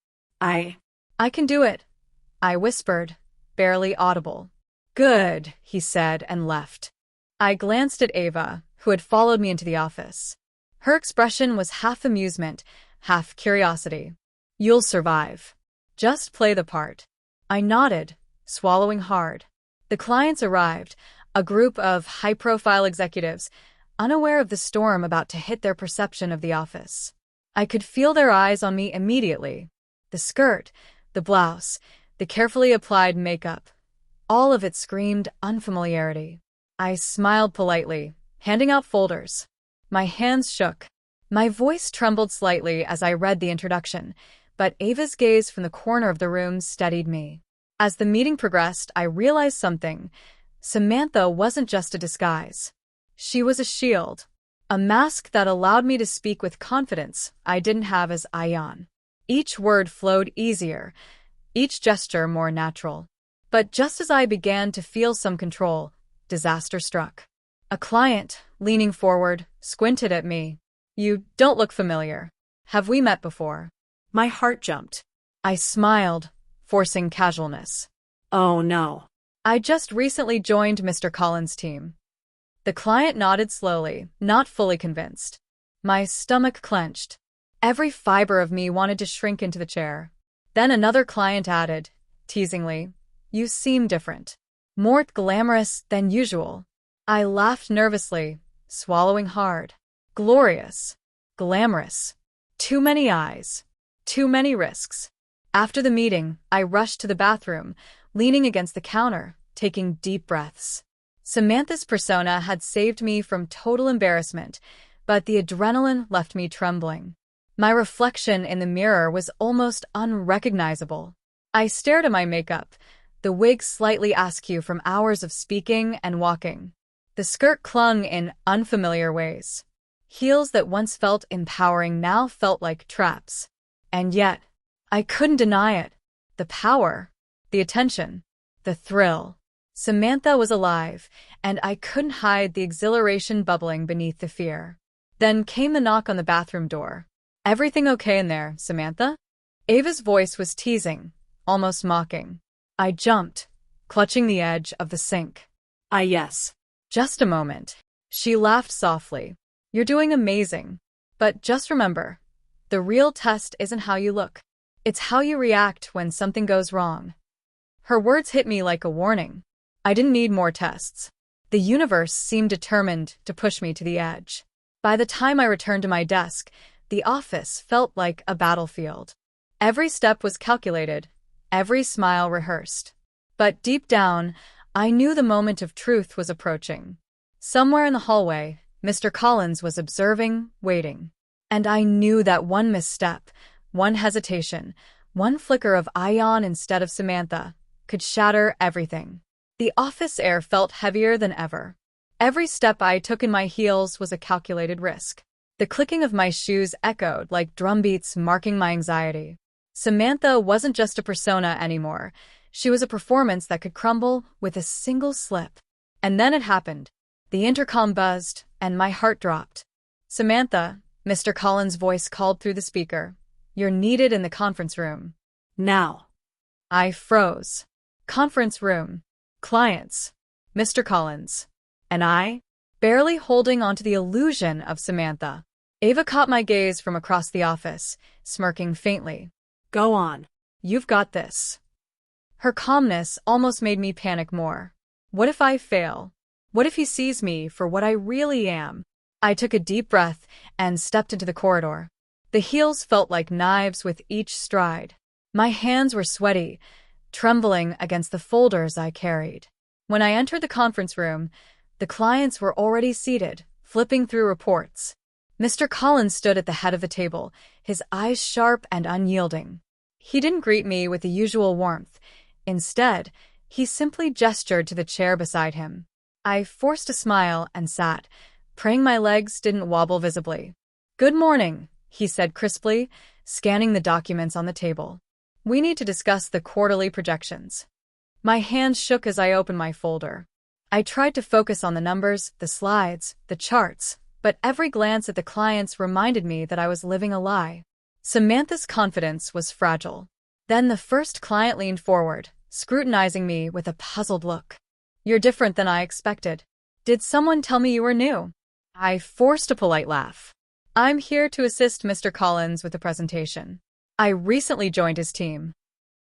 I can do it," I whispered, barely audible. "Good," he said and left. I glanced at Ava, who had followed me into the office. Her expression was half amusement, half curiosity. "You'll survive. Just play the part." I nodded, swallowing hard. The clients arrived, a group of high-profile executives, unaware of the storm about to hit their perception of the office. I could feel their eyes on me immediately. The skirt, the blouse, the carefully applied makeup. All of it screamed unfamiliarity. I smiled politely, handing out folders. My hands shook. My voice trembled slightly as I read the introduction, but Ava's gaze from the corner of the room steadied me. As the meeting progressed, I realized something. Samantha wasn't just a disguise. She was a shield. A mask that allowed me to speak with confidence I didn't have as Ayan. Each word flowed easier, each gesture more natural. But just as I began to feel some control, disaster struck. A client, leaning forward, squinted at me. "You don't look familiar. Have we met before?" My heart jumped. I smiled, forcing casualness. Oh no. "I just recently joined Mr. Collins' team." The client nodded slowly, not fully convinced. My stomach clenched. Every fiber of me wanted to shrink into the chair. Then another client added, teasingly, "You seem different. More glamorous than usual." I laughed nervously, swallowing hard. Glorious. Glamorous. Too many eyes. Too many risks. After the meeting, I rushed to the bathroom, leaning against the counter, taking deep breaths. Samantha's persona had saved me from total embarrassment, but the adrenaline left me trembling. My reflection in the mirror was almost unrecognizable. I stared at my makeup, the wig slightly askew from hours of speaking and walking. The skirt clung in unfamiliar ways. Heels that once felt empowering now felt like traps. And yet, I couldn't deny it. The power, the attention, the thrill. Samantha was alive, and I couldn't hide the exhilaration bubbling beneath the fear. Then came the knock on the bathroom door. "Everything okay in there, Samantha?" Ava's voice was teasing, almost mocking. I jumped, clutching the edge of the sink. Yes. "Just a moment." She laughed softly. "You're doing amazing. But just remember, the real test isn't how you look. It's how you react when something goes wrong." Her words hit me like a warning. I didn't need more tests. The universe seemed determined to push me to the edge. By the time I returned to my desk, the office felt like a battlefield. Every step was calculated, every smile rehearsed. But deep down, I knew the moment of truth was approaching. Somewhere in the hallway, Mr. Collins was observing, waiting. And I knew that one misstep, one hesitation, one flicker of Ayan instead of Samantha, could shatter everything. The office air felt heavier than ever. Every step I took in my heels was a calculated risk. The clicking of my shoes echoed like drumbeats marking my anxiety. Samantha wasn't just a persona anymore. She was a performance that could crumble with a single slip. And then it happened. The intercom buzzed, and my heart dropped. "Samantha," Mr. Collins' voice called through the speaker. "You're needed in the conference room." Now. I froze. Conference room. Clients. Mr. Collins. And I? Barely holding onto the illusion of Samantha. Ava caught my gaze from across the office, smirking faintly. Go on. "You've got this." Her calmness almost made me panic more. What if I fail? What if he sees me for what I really am? I took a deep breath and stepped into the corridor. The heels felt like knives with each stride. My hands were sweaty, trembling against the folders I carried. When I entered the conference room, the clients were already seated, flipping through reports. Mr. Collins stood at the head of the table, his eyes sharp and unyielding. He didn't greet me with the usual warmth. Instead, he simply gestured to the chair beside him. I forced a smile and sat, praying my legs didn't wobble visibly. "Good morning," he said crisply, scanning the documents on the table. "We need to discuss the quarterly projections." My hands shook as I opened my folder. I tried to focus on the numbers, the slides, the charts, but every glance at the clients reminded me that I was living a lie. Samantha's confidence was fragile. Then the first client leaned forward, scrutinizing me with a puzzled look. "You're different than I expected. Did someone tell me you were new?" I forced a polite laugh. "I'm here to assist Mr. Collins with the presentation. I recently joined his team."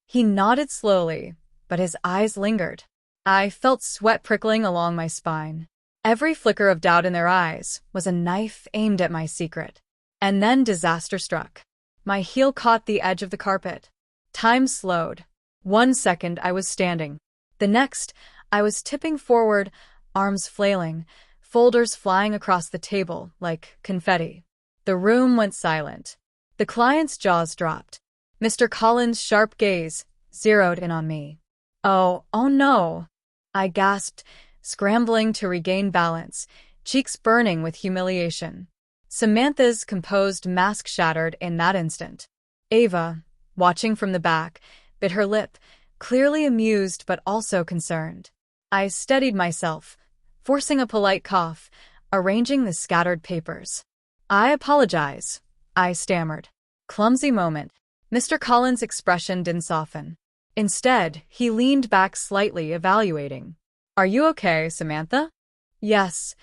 He nodded slowly, but his eyes lingered. I felt sweat prickling along my spine. Every flicker of doubt in their eyes was a knife aimed at my secret. And then disaster struck. My heel caught the edge of the carpet. Time slowed. 1 second I was standing. The next, I was tipping forward, arms flailing, folders flying across the table like confetti. The room went silent. The client's jaws dropped. Mr. Collins' sharp gaze zeroed in on me. Oh no," I gasped, scrambling to regain balance, cheeks burning with humiliation. Samantha's composed mask shattered in that instant. Ava, watching from the back, bit her lip, clearly amused but also concerned. I steadied myself, forcing a polite cough, arranging the scattered papers. "I apologize," I stammered. Clumsy moment. Mr. Collins' expression didn't soften. Instead, he leaned back slightly, evaluating. "Are you okay, Samantha?" "Yes,"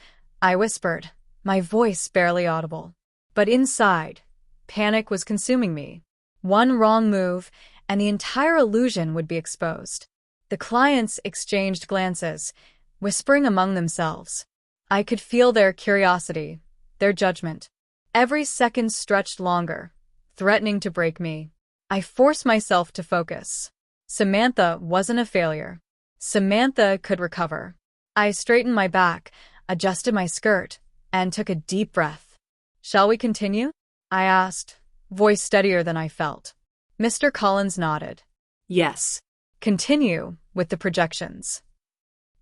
I whispered, my voice barely audible. But inside, panic was consuming me. One wrong move, and the entire illusion would be exposed. The clients exchanged glances, whispering among themselves. I could feel their curiosity, their judgment. Every second stretched longer, threatening to break me. I forced myself to focus. Samantha wasn't a failure. Samantha could recover. I straightened my back, adjusted my skirt, and took a deep breath. "Shall we continue?" I asked, voice steadier than I felt. Mr. Collins nodded. Yes. "Continue with the projections."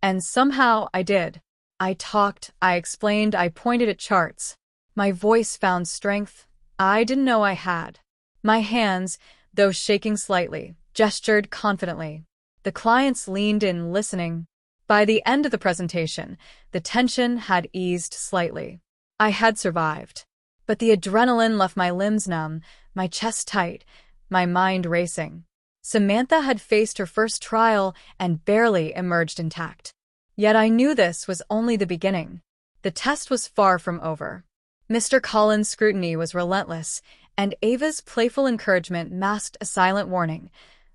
And somehow I did. I talked, I explained, I pointed at charts. My voice found strength I didn't know I had. My hands, though shaking slightly, gestured confidently. The clients leaned in, listening. By the end of the presentation, the tension had eased slightly. I had survived. But the adrenaline left my limbs numb, my chest tight, my mind racing. Samantha had faced her first trial and barely emerged intact. Yet I knew this was only the beginning. The test was far from over. Mr. Collins' scrutiny was relentless, and Ava's playful encouragement masked a silent warning.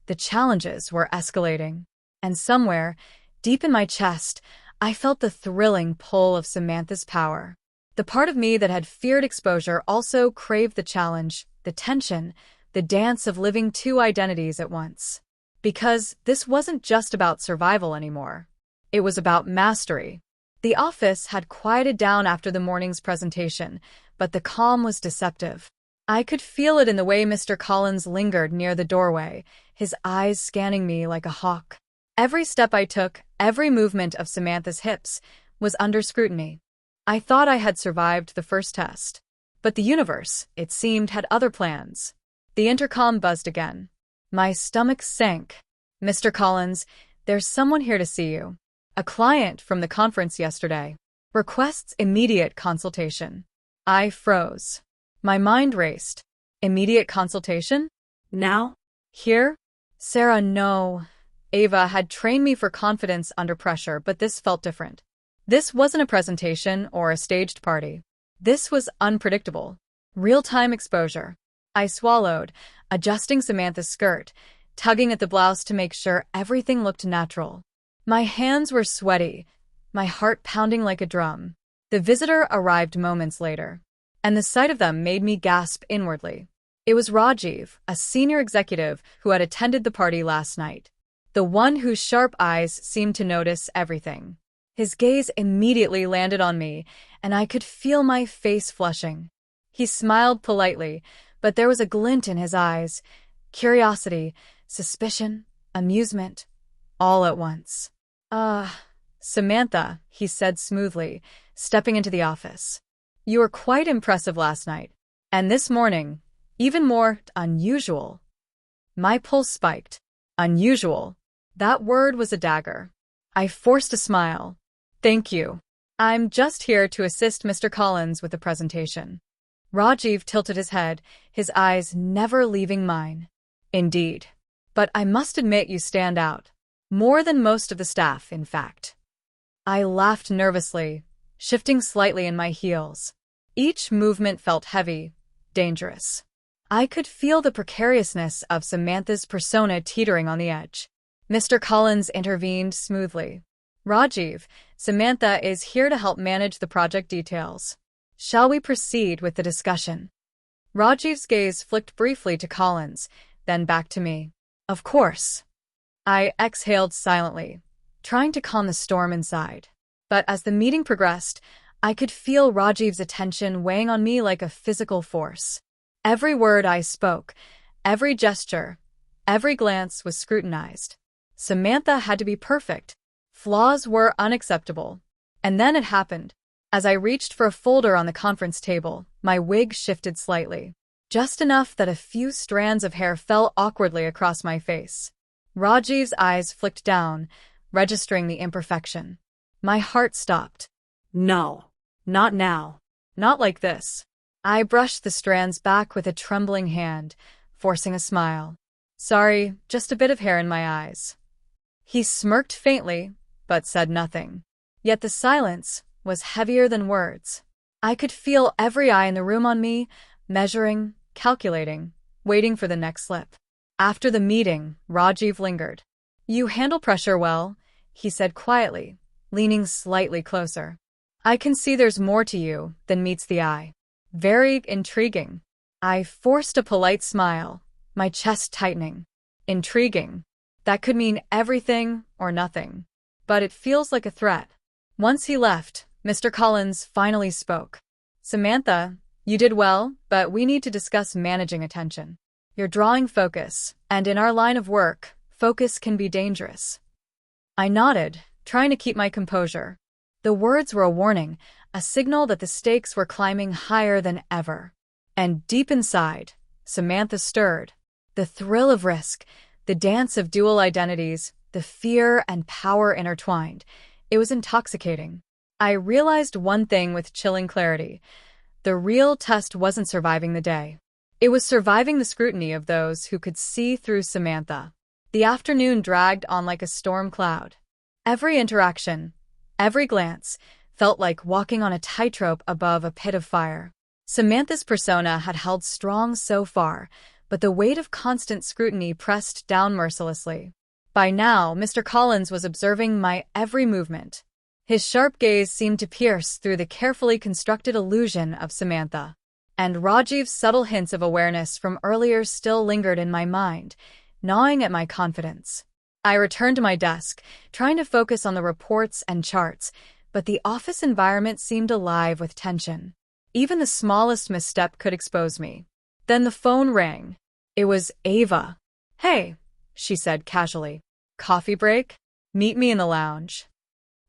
The challenges were escalating. And somewhere, deep in my chest, I felt the thrilling pull of Samantha's power. The part of me that had feared exposure also craved the challenge, the tension, the dance of living two identities at once. Because this wasn't just about survival anymore. It was about mastery. The office had quieted down after the morning's presentation, but the calm was deceptive. I could feel it in the way Mr. Collins lingered near the doorway, his eyes scanning me like a hawk. Every step I took, every movement of Samantha's hips, was under scrutiny. I thought I had survived the first test. But the universe, it seemed, had other plans. The intercom buzzed again. My stomach sank. "Mr. Collins, there's someone here to see you. A client from the conference yesterday. Requests immediate consultation." I froze. My mind raced. Immediate consultation? Now? Here? Sarah, no. Ava had trained me for confidence under pressure, but this felt different. This wasn't a presentation or a staged party. This was unpredictable. Real-time exposure. I swallowed, adjusting Samantha's skirt, tugging at the blouse to make sure everything looked natural. My hands were sweaty, my heart pounding like a drum. The visitor arrived moments later, and the sight of them made me gasp inwardly. It was Rajiv, a senior executive who had attended the party last night. The one whose sharp eyes seemed to notice everything. His gaze immediately landed on me, and I could feel my face flushing. He smiled politely, but there was a glint in his eyes. Curiosity, suspicion, amusement, all at once. Samantha," he said smoothly, stepping into the office. "You were quite impressive last night. And this morning, even more unusual." My pulse spiked. Unusual. That word was a dagger. I forced a smile. "Thank you. I'm just here to assist Mr. Collins with the presentation." Rajiv tilted his head, his eyes never leaving mine. "Indeed. But I must admit you stand out. More than most of the staff, in fact." I laughed nervously, shifting slightly in my heels. Each movement felt heavy, dangerous. I could feel the precariousness of Samantha's persona teetering on the edge. Mr. Collins intervened smoothly. "Rajiv, Samantha is here to help manage the project details. Shall we proceed with the discussion?" Rajiv's gaze flicked briefly to Collins, then back to me. "Of course." I exhaled silently, trying to calm the storm inside. But as the meeting progressed, I could feel Rajiv's attention weighing on me like a physical force. Every word I spoke, every gesture, every glance was scrutinized. Samantha had to be perfect, Flaws were unacceptable. And then it happened. As I reached for a folder on the conference table, my wig shifted slightly. Just enough that a few strands of hair fell awkwardly across my face. Rajiv's eyes flicked down, registering the imperfection. My heart stopped. No. Not now. Not like this. I brushed the strands back with a trembling hand, forcing a smile. Sorry, just a bit of hair in my eyes. He smirked faintly, but said nothing. Yet the silence was heavier than words. I could feel every eye in the room on me, measuring, calculating, waiting for the next slip. After the meeting, Rajiv lingered. You handle pressure well, he said quietly, leaning slightly closer. I can see there's more to you than meets the eye. Very intriguing. I forced a polite smile, my chest tightening. Intriguing. That could mean everything or nothing. But it feels like a threat. Once he left, Mr. Collins finally spoke. Samantha, you did well, but we need to discuss managing attention. You're drawing focus, and in our line of work, focus can be dangerous. I nodded, trying to keep my composure. The words were a warning, a signal that the stakes were climbing higher than ever. And deep inside, Samantha stirred. The thrill of risk, the dance of dual identities, the fear and power intertwined. It was intoxicating. I realized one thing with chilling clarity. The real test wasn't surviving the day. It was surviving the scrutiny of those who could see through Samantha. The afternoon dragged on like a storm cloud. Every interaction, every glance, felt like walking on a tightrope above a pit of fire. Samantha's persona had held strong so far, but the weight of constant scrutiny pressed down mercilessly. By now, Mr. Collins was observing my every movement. His sharp gaze seemed to pierce through the carefully constructed illusion of Samantha. And Rajiv's subtle hints of awareness from earlier still lingered in my mind, gnawing at my confidence. I returned to my desk, trying to focus on the reports and charts, but the office environment seemed alive with tension. Even the smallest misstep could expose me. Then the phone rang. It was Ava. Hey, she said casually. Coffee break? Meet me in the lounge.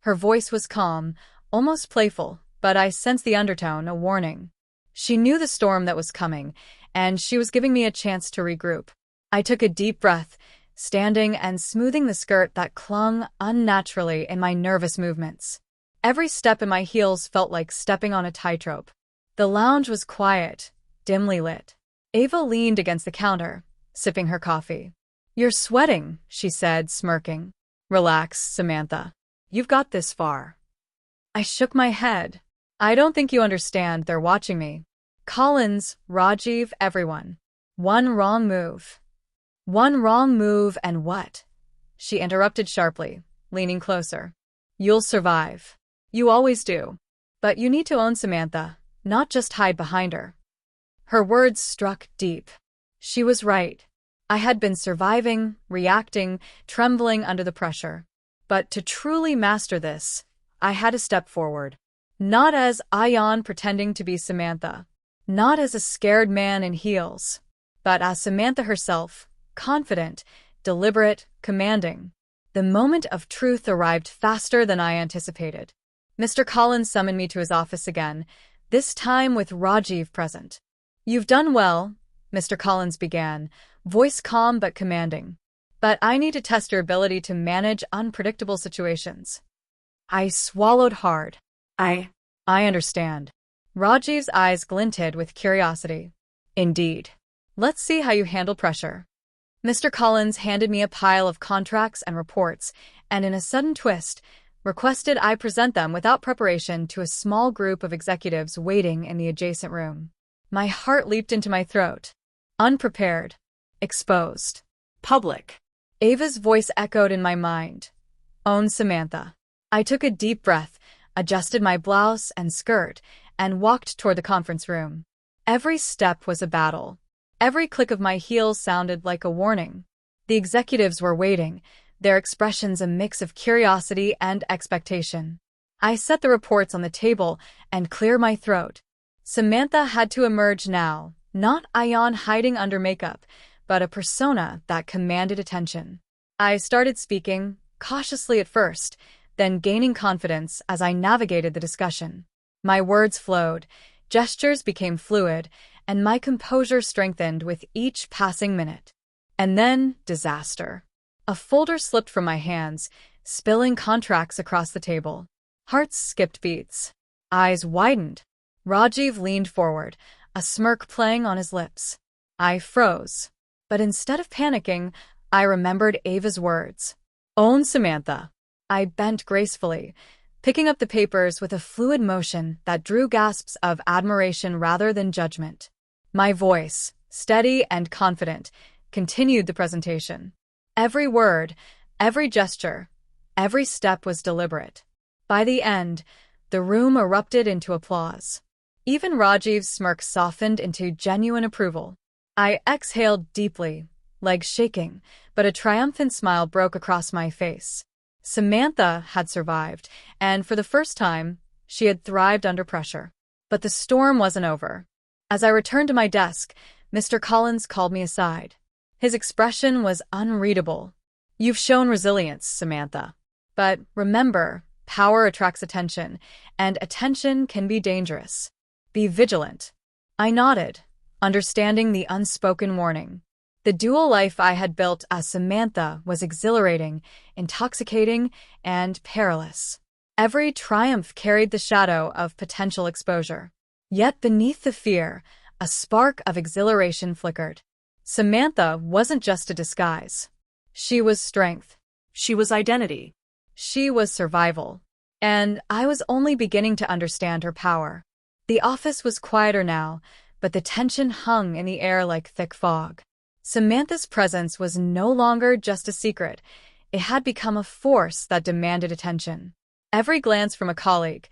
Her voice was calm, almost playful, but I sensed the undertone, a warning. She knew the storm that was coming, and she was giving me a chance to regroup. I took a deep breath, standing and smoothing the skirt that clung unnaturally in my nervous movements. Every step in my heels felt like stepping on a tightrope. The lounge was quiet, dimly lit. Ava leaned against the counter, sipping her coffee. You're sweating, she said, smirking. Relax, Samantha. You've got this far. I shook my head. I don't think you understand, they're watching me. Collins, Rajiv, everyone. One wrong move. One wrong move and what? She interrupted sharply, leaning closer. You'll survive. You always do. But you need to own Samantha, not just hide behind her. Her words struck deep. She was right. I had been surviving, reacting, trembling under the pressure. But to truly master this, I had to step forward. Not as Ayan pretending to be Samantha. Not as a scared man in heels. But as Samantha herself, confident, deliberate, commanding. The moment of truth arrived faster than I anticipated. Mr. Collins summoned me to his office again, this time with Rajiv present. You've done well, Mr. Collins began, voice calm but commanding. But I need to test your ability to manage unpredictable situations. I swallowed hard. I understand. Rajiv's eyes glinted with curiosity. Indeed. Let's see how you handle pressure. Mr. Collins handed me a pile of contracts and reports, and in a sudden twist, requested I present them without preparation to a small group of executives waiting in the adjacent room. My heart leaped into my throat. Unprepared. Exposed. Public. Ava's voice echoed in my mind. Own Samantha. I took a deep breath, adjusted my blouse and skirt, and walked toward the conference room. Every step was a battle. Every click of my heels sounded like a warning. The executives were waiting, their expressions a mix of curiosity and expectation. I set the reports on the table and cleared my throat. Samantha had to emerge now, not Ayan hiding under makeup, but a persona that commanded attention. I started speaking, cautiously at first, then gaining confidence as I navigated the discussion. My words flowed, gestures became fluid, and my composure strengthened with each passing minute. And then, disaster. A folder slipped from my hands, spilling contracts across the table. Hearts skipped beats. Eyes widened. Rajiv leaned forward, a smirk playing on his lips. I froze. But instead of panicking, I remembered Ava's words. Own Samantha. I bent gracefully, picking up the papers with a fluid motion that drew gasps of admiration rather than judgment. My voice, steady and confident, continued the presentation. Every word, every gesture, every step was deliberate. By the end, the room erupted into applause. Even Rajiv's smirk softened into genuine approval. I exhaled deeply, legs shaking, but a triumphant smile broke across my face. Samantha had survived, and for the first time, she had thrived under pressure. But the storm wasn't over. As I returned to my desk, Mr. Collins called me aside. His expression was unreadable. You've shown resilience, Samantha. But remember, power attracts attention, and attention can be dangerous. Be vigilant. I nodded, understanding the unspoken warning. The dual life I had built as Samantha was exhilarating, intoxicating, and perilous. Every triumph carried the shadow of potential exposure. Yet beneath the fear, a spark of exhilaration flickered. Samantha wasn't just a disguise. She was strength. She was identity. She was survival. And I was only beginning to understand her power. The office was quieter now, but the tension hung in the air like thick fog. Samantha's presence was no longer just a secret. It had become a force that demanded attention. Every glance from a colleague,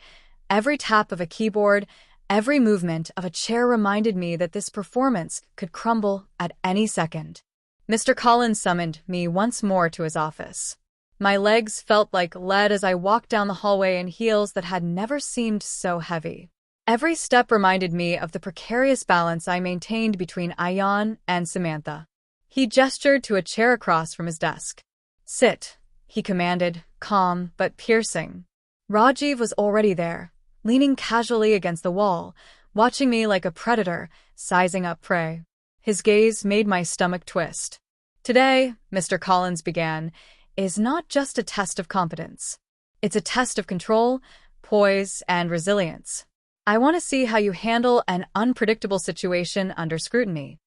every tap of a keyboard, every movement of a chair reminded me that this performance could crumble at any second. Mr. Collins summoned me once more to his office. My legs felt like lead as I walked down the hallway in heels that had never seemed so heavy. Every step reminded me of the precarious balance I maintained between Ayan and Samantha. He gestured to a chair across from his desk. Sit, he commanded, calm but piercing. Rajiv was already there, leaning casually against the wall, watching me like a predator, sizing up prey. His gaze made my stomach twist. Today, Mr. Collins began, is not just a test of competence. It's a test of control, poise, and resilience. I want to see how you handle an unpredictable situation under scrutiny.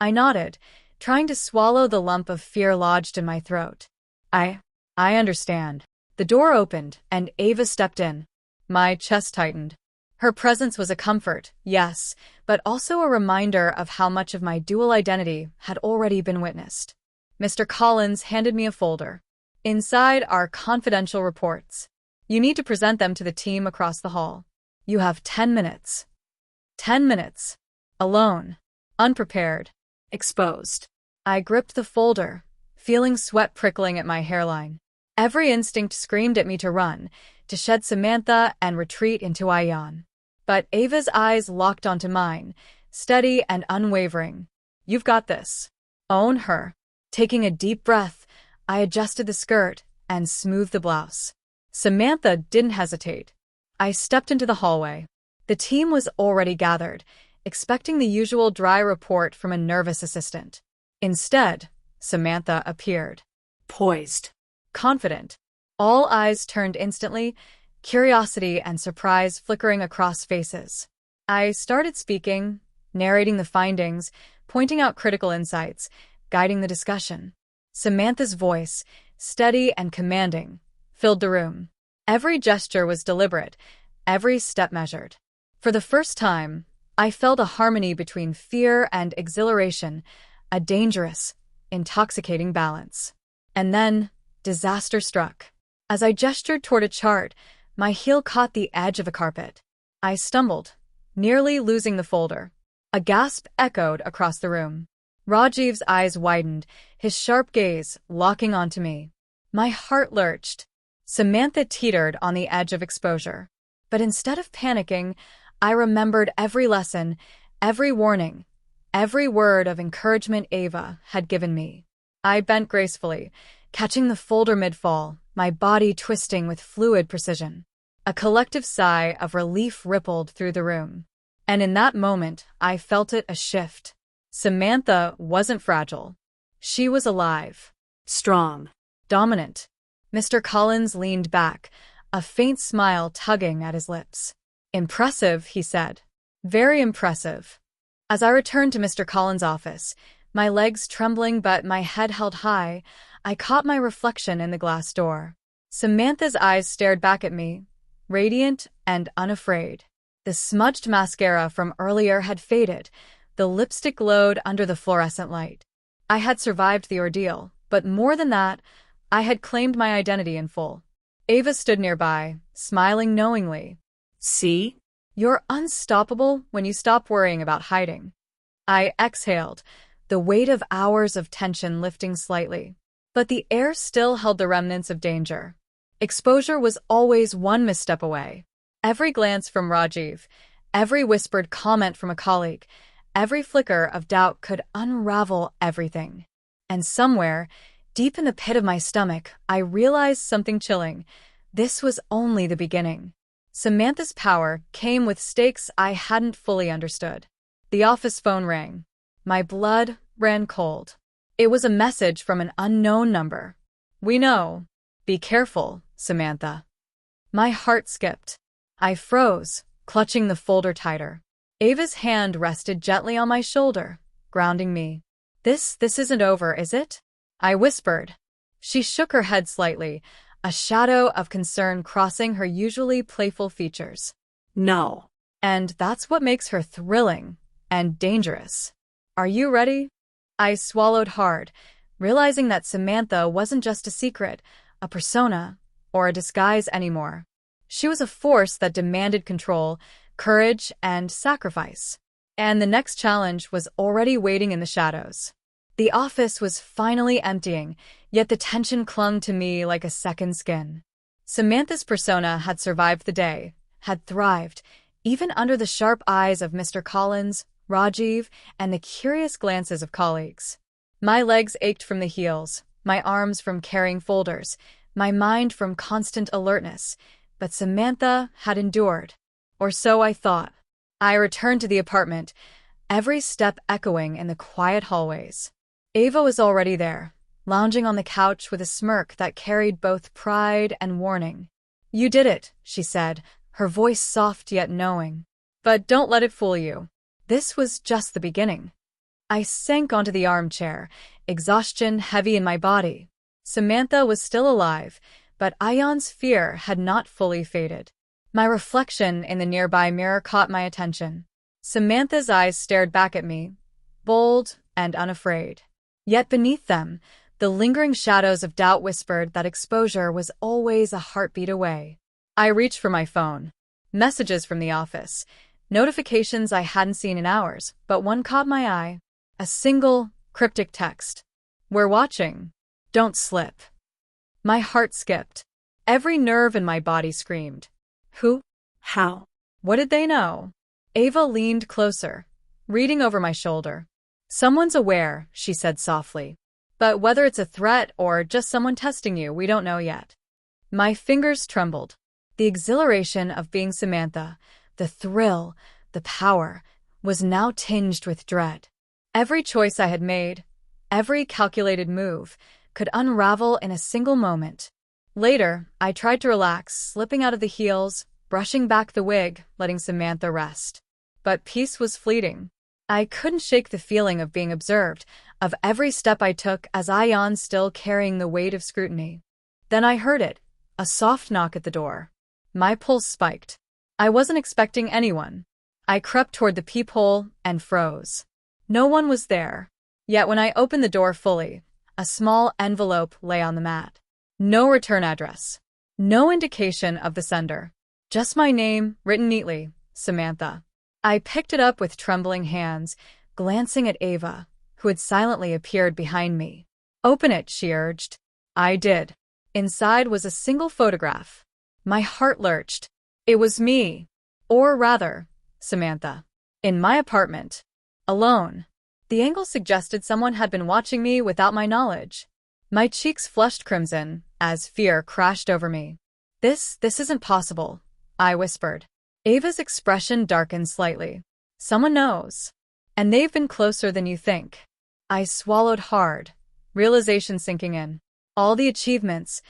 I nodded, trying to swallow the lump of fear lodged in my throat. I understand. The door opened, and Ava stepped in. My chest tightened. Her presence was a comfort, yes, but also a reminder of how much of my dual identity had already been witnessed. Mr. Collins handed me a folder. Inside are confidential reports. You need to present them to the team across the hall. You have 10 minutes. 10 minutes. Alone. Unprepared. Exposed. I gripped the folder, feeling sweat prickling at my hairline. Every instinct screamed at me to run, to shed Samantha and retreat into Ayan. But Ava's eyes locked onto mine, steady and unwavering. You've got this. Own her. Taking a deep breath, I adjusted the skirt and smoothed the blouse. Samantha didn't hesitate. I stepped into the hallway. The team was already gathered, expecting the usual dry report from a nervous assistant. Instead, Samantha appeared. Poised. Confident. All eyes turned instantly, curiosity and surprise flickering across faces. I started speaking, narrating the findings, pointing out critical insights, guiding the discussion. Samantha's voice, steady and commanding, filled the room. Every gesture was deliberate, every step measured. For the first time, I felt a harmony between fear and exhilaration, a dangerous, intoxicating balance. And then, disaster struck. As I gestured toward a chart, my heel caught the edge of a carpet. I stumbled, nearly losing the folder. A gasp echoed across the room. Rajiv's eyes widened, his sharp gaze locking onto me. My heart lurched. Samantha teetered on the edge of exposure. But instead of panicking, I remembered every lesson, every warning, every word of encouragement Ava had given me. I bent gracefully, catching the folder mid-fall, my body twisting with fluid precision. A collective sigh of relief rippled through the room. And in that moment, I felt it a shift. Samantha wasn't fragile. She was alive. Strong. Dominant. Mr. Collins leaned back, a faint smile tugging at his lips. Impressive, he said. Very impressive. As I returned to Mr. Collins' office, my legs trembling but my head held high, I caught my reflection in the glass door. Samantha's eyes stared back at me, radiant and unafraid. The smudged mascara from earlier had faded. The lipstick glowed under the fluorescent light. I had survived the ordeal, but more than that, I had claimed my identity in full. Ava stood nearby, smiling knowingly. See? You're unstoppable when you stop worrying about hiding. I exhaled, the weight of hours of tension lifting slightly. But the air still held the remnants of danger. Exposure was always one misstep away. Every glance from Rajiv, every whispered comment from a colleague, every flicker of doubt could unravel everything. And somewhere, deep in the pit of my stomach, I realized something chilling. This was only the beginning. Samantha's power came with stakes I hadn't fully understood. The office phone rang. My blood ran cold. It was a message from an unknown number. We know. Be careful, Samantha. My heart skipped. I froze, clutching the folder tighter. Ava's hand rested gently on my shoulder, grounding me. This isn't over, is it? I whispered. She shook her head slightly, a shadow of concern crossing her usually playful features. No. And that's what makes her thrilling and dangerous. Are you ready? I swallowed hard, realizing that Samantha wasn't just a secret, a persona, or a disguise anymore. She was a force that demanded control, courage, and sacrifice. And the next challenge was already waiting in the shadows. The office was finally emptying, yet the tension clung to me like a second skin. Samantha's persona had survived the day, had thrived, even under the sharp eyes of Mr. Collins, Rajiv, and the curious glances of colleagues. My legs ached from the heels, my arms from carrying folders, my mind from constant alertness, but Samantha had endured. Or so I thought. I returned to the apartment, every step echoing in the quiet hallways. Ava was already there, lounging on the couch with a smirk that carried both pride and warning. You did it, she said, her voice soft yet knowing. But don't let it fool you. This was just the beginning. I sank onto the armchair, exhaustion heavy in my body. Samantha was still alive, but Ayan's fear had not fully faded. My reflection in the nearby mirror caught my attention. Samantha's eyes stared back at me, bold and unafraid. Yet beneath them, the lingering shadows of doubt whispered that exposure was always a heartbeat away. I reached for my phone. Messages from the office. Notifications I hadn't seen in hours, but one caught my eye. A single, cryptic text. We're watching. Don't slip. My heart skipped. Every nerve in my body screamed. Who? How? What did they know? Ava leaned closer, reading over my shoulder. Someone's aware, she said softly. But whether it's a threat or just someone testing you, we don't know yet. My fingers trembled. The exhilaration of being Samantha, the thrill, the power, was now tinged with dread. Every choice I had made, every calculated move, could unravel in a single moment. Later, I tried to relax, slipping out of the heels, brushing back the wig, letting Samantha rest. But peace was fleeting. I couldn't shake the feeling of being observed, of every step I took as Ayan still carrying the weight of scrutiny. Then I heard it, a soft knock at the door. My pulse spiked. I wasn't expecting anyone. I crept toward the peephole and froze. No one was there. Yet when I opened the door fully, a small envelope lay on the mat. No return address. No indication of the sender. Just my name, written neatly, Samantha. I picked it up with trembling hands, glancing at Ava, who had silently appeared behind me. Open it, she urged. I did. Inside was a single photograph. My heart lurched. It was me. Or rather, Samantha. In my apartment. Alone. The angle suggested someone had been watching me without my knowledge. My cheeks flushed crimson as fear crashed over me. This isn't possible, I whispered. Ava's expression darkened slightly. Someone knows. And they've been closer than you think. I swallowed hard, realization sinking in. All the achievements,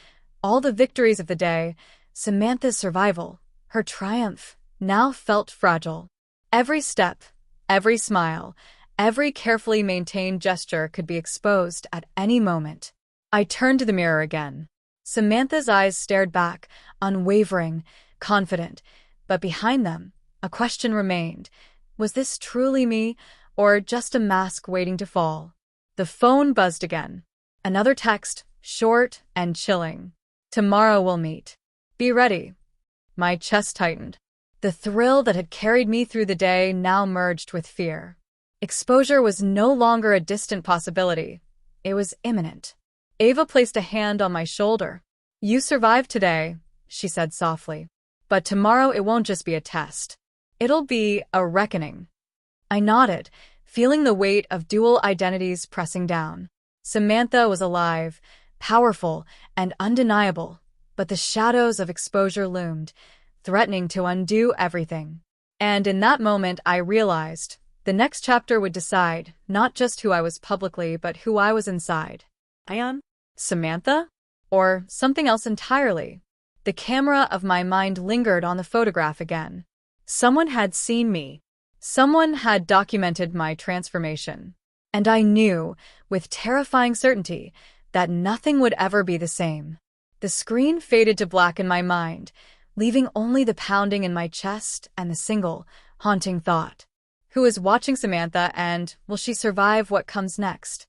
all the victories of the day, Samantha's survival, her triumph, now felt fragile. Every step, every smile, every carefully maintained gesture could be exposed at any moment. I turned to the mirror again. Samantha's eyes stared back, unwavering, confident, but behind them, a question remained. Was this truly me, or just a mask waiting to fall? The phone buzzed again. Another text, short and chilling. Tomorrow we'll meet. Be ready. My chest tightened. The thrill that had carried me through the day now merged with fear. Exposure was no longer a distant possibility. It was imminent. Ava placed a hand on my shoulder. You survived today, she said softly. But tomorrow it won't just be a test. It'll be a reckoning. I nodded, feeling the weight of dual identities pressing down. Samantha was alive, powerful, and undeniable, but the shadows of exposure loomed, threatening to undo everything. And in that moment I realized the next chapter would decide not just who I was publicly, but who I was inside. Samantha? Or something else entirely? The camera of my mind lingered on the photograph again. Someone had seen me. Someone had documented my transformation. And I knew, with terrifying certainty, that nothing would ever be the same. The screen faded to black in my mind, leaving only the pounding in my chest and the single, haunting thought. Who is watching Samantha, and will she survive what comes next?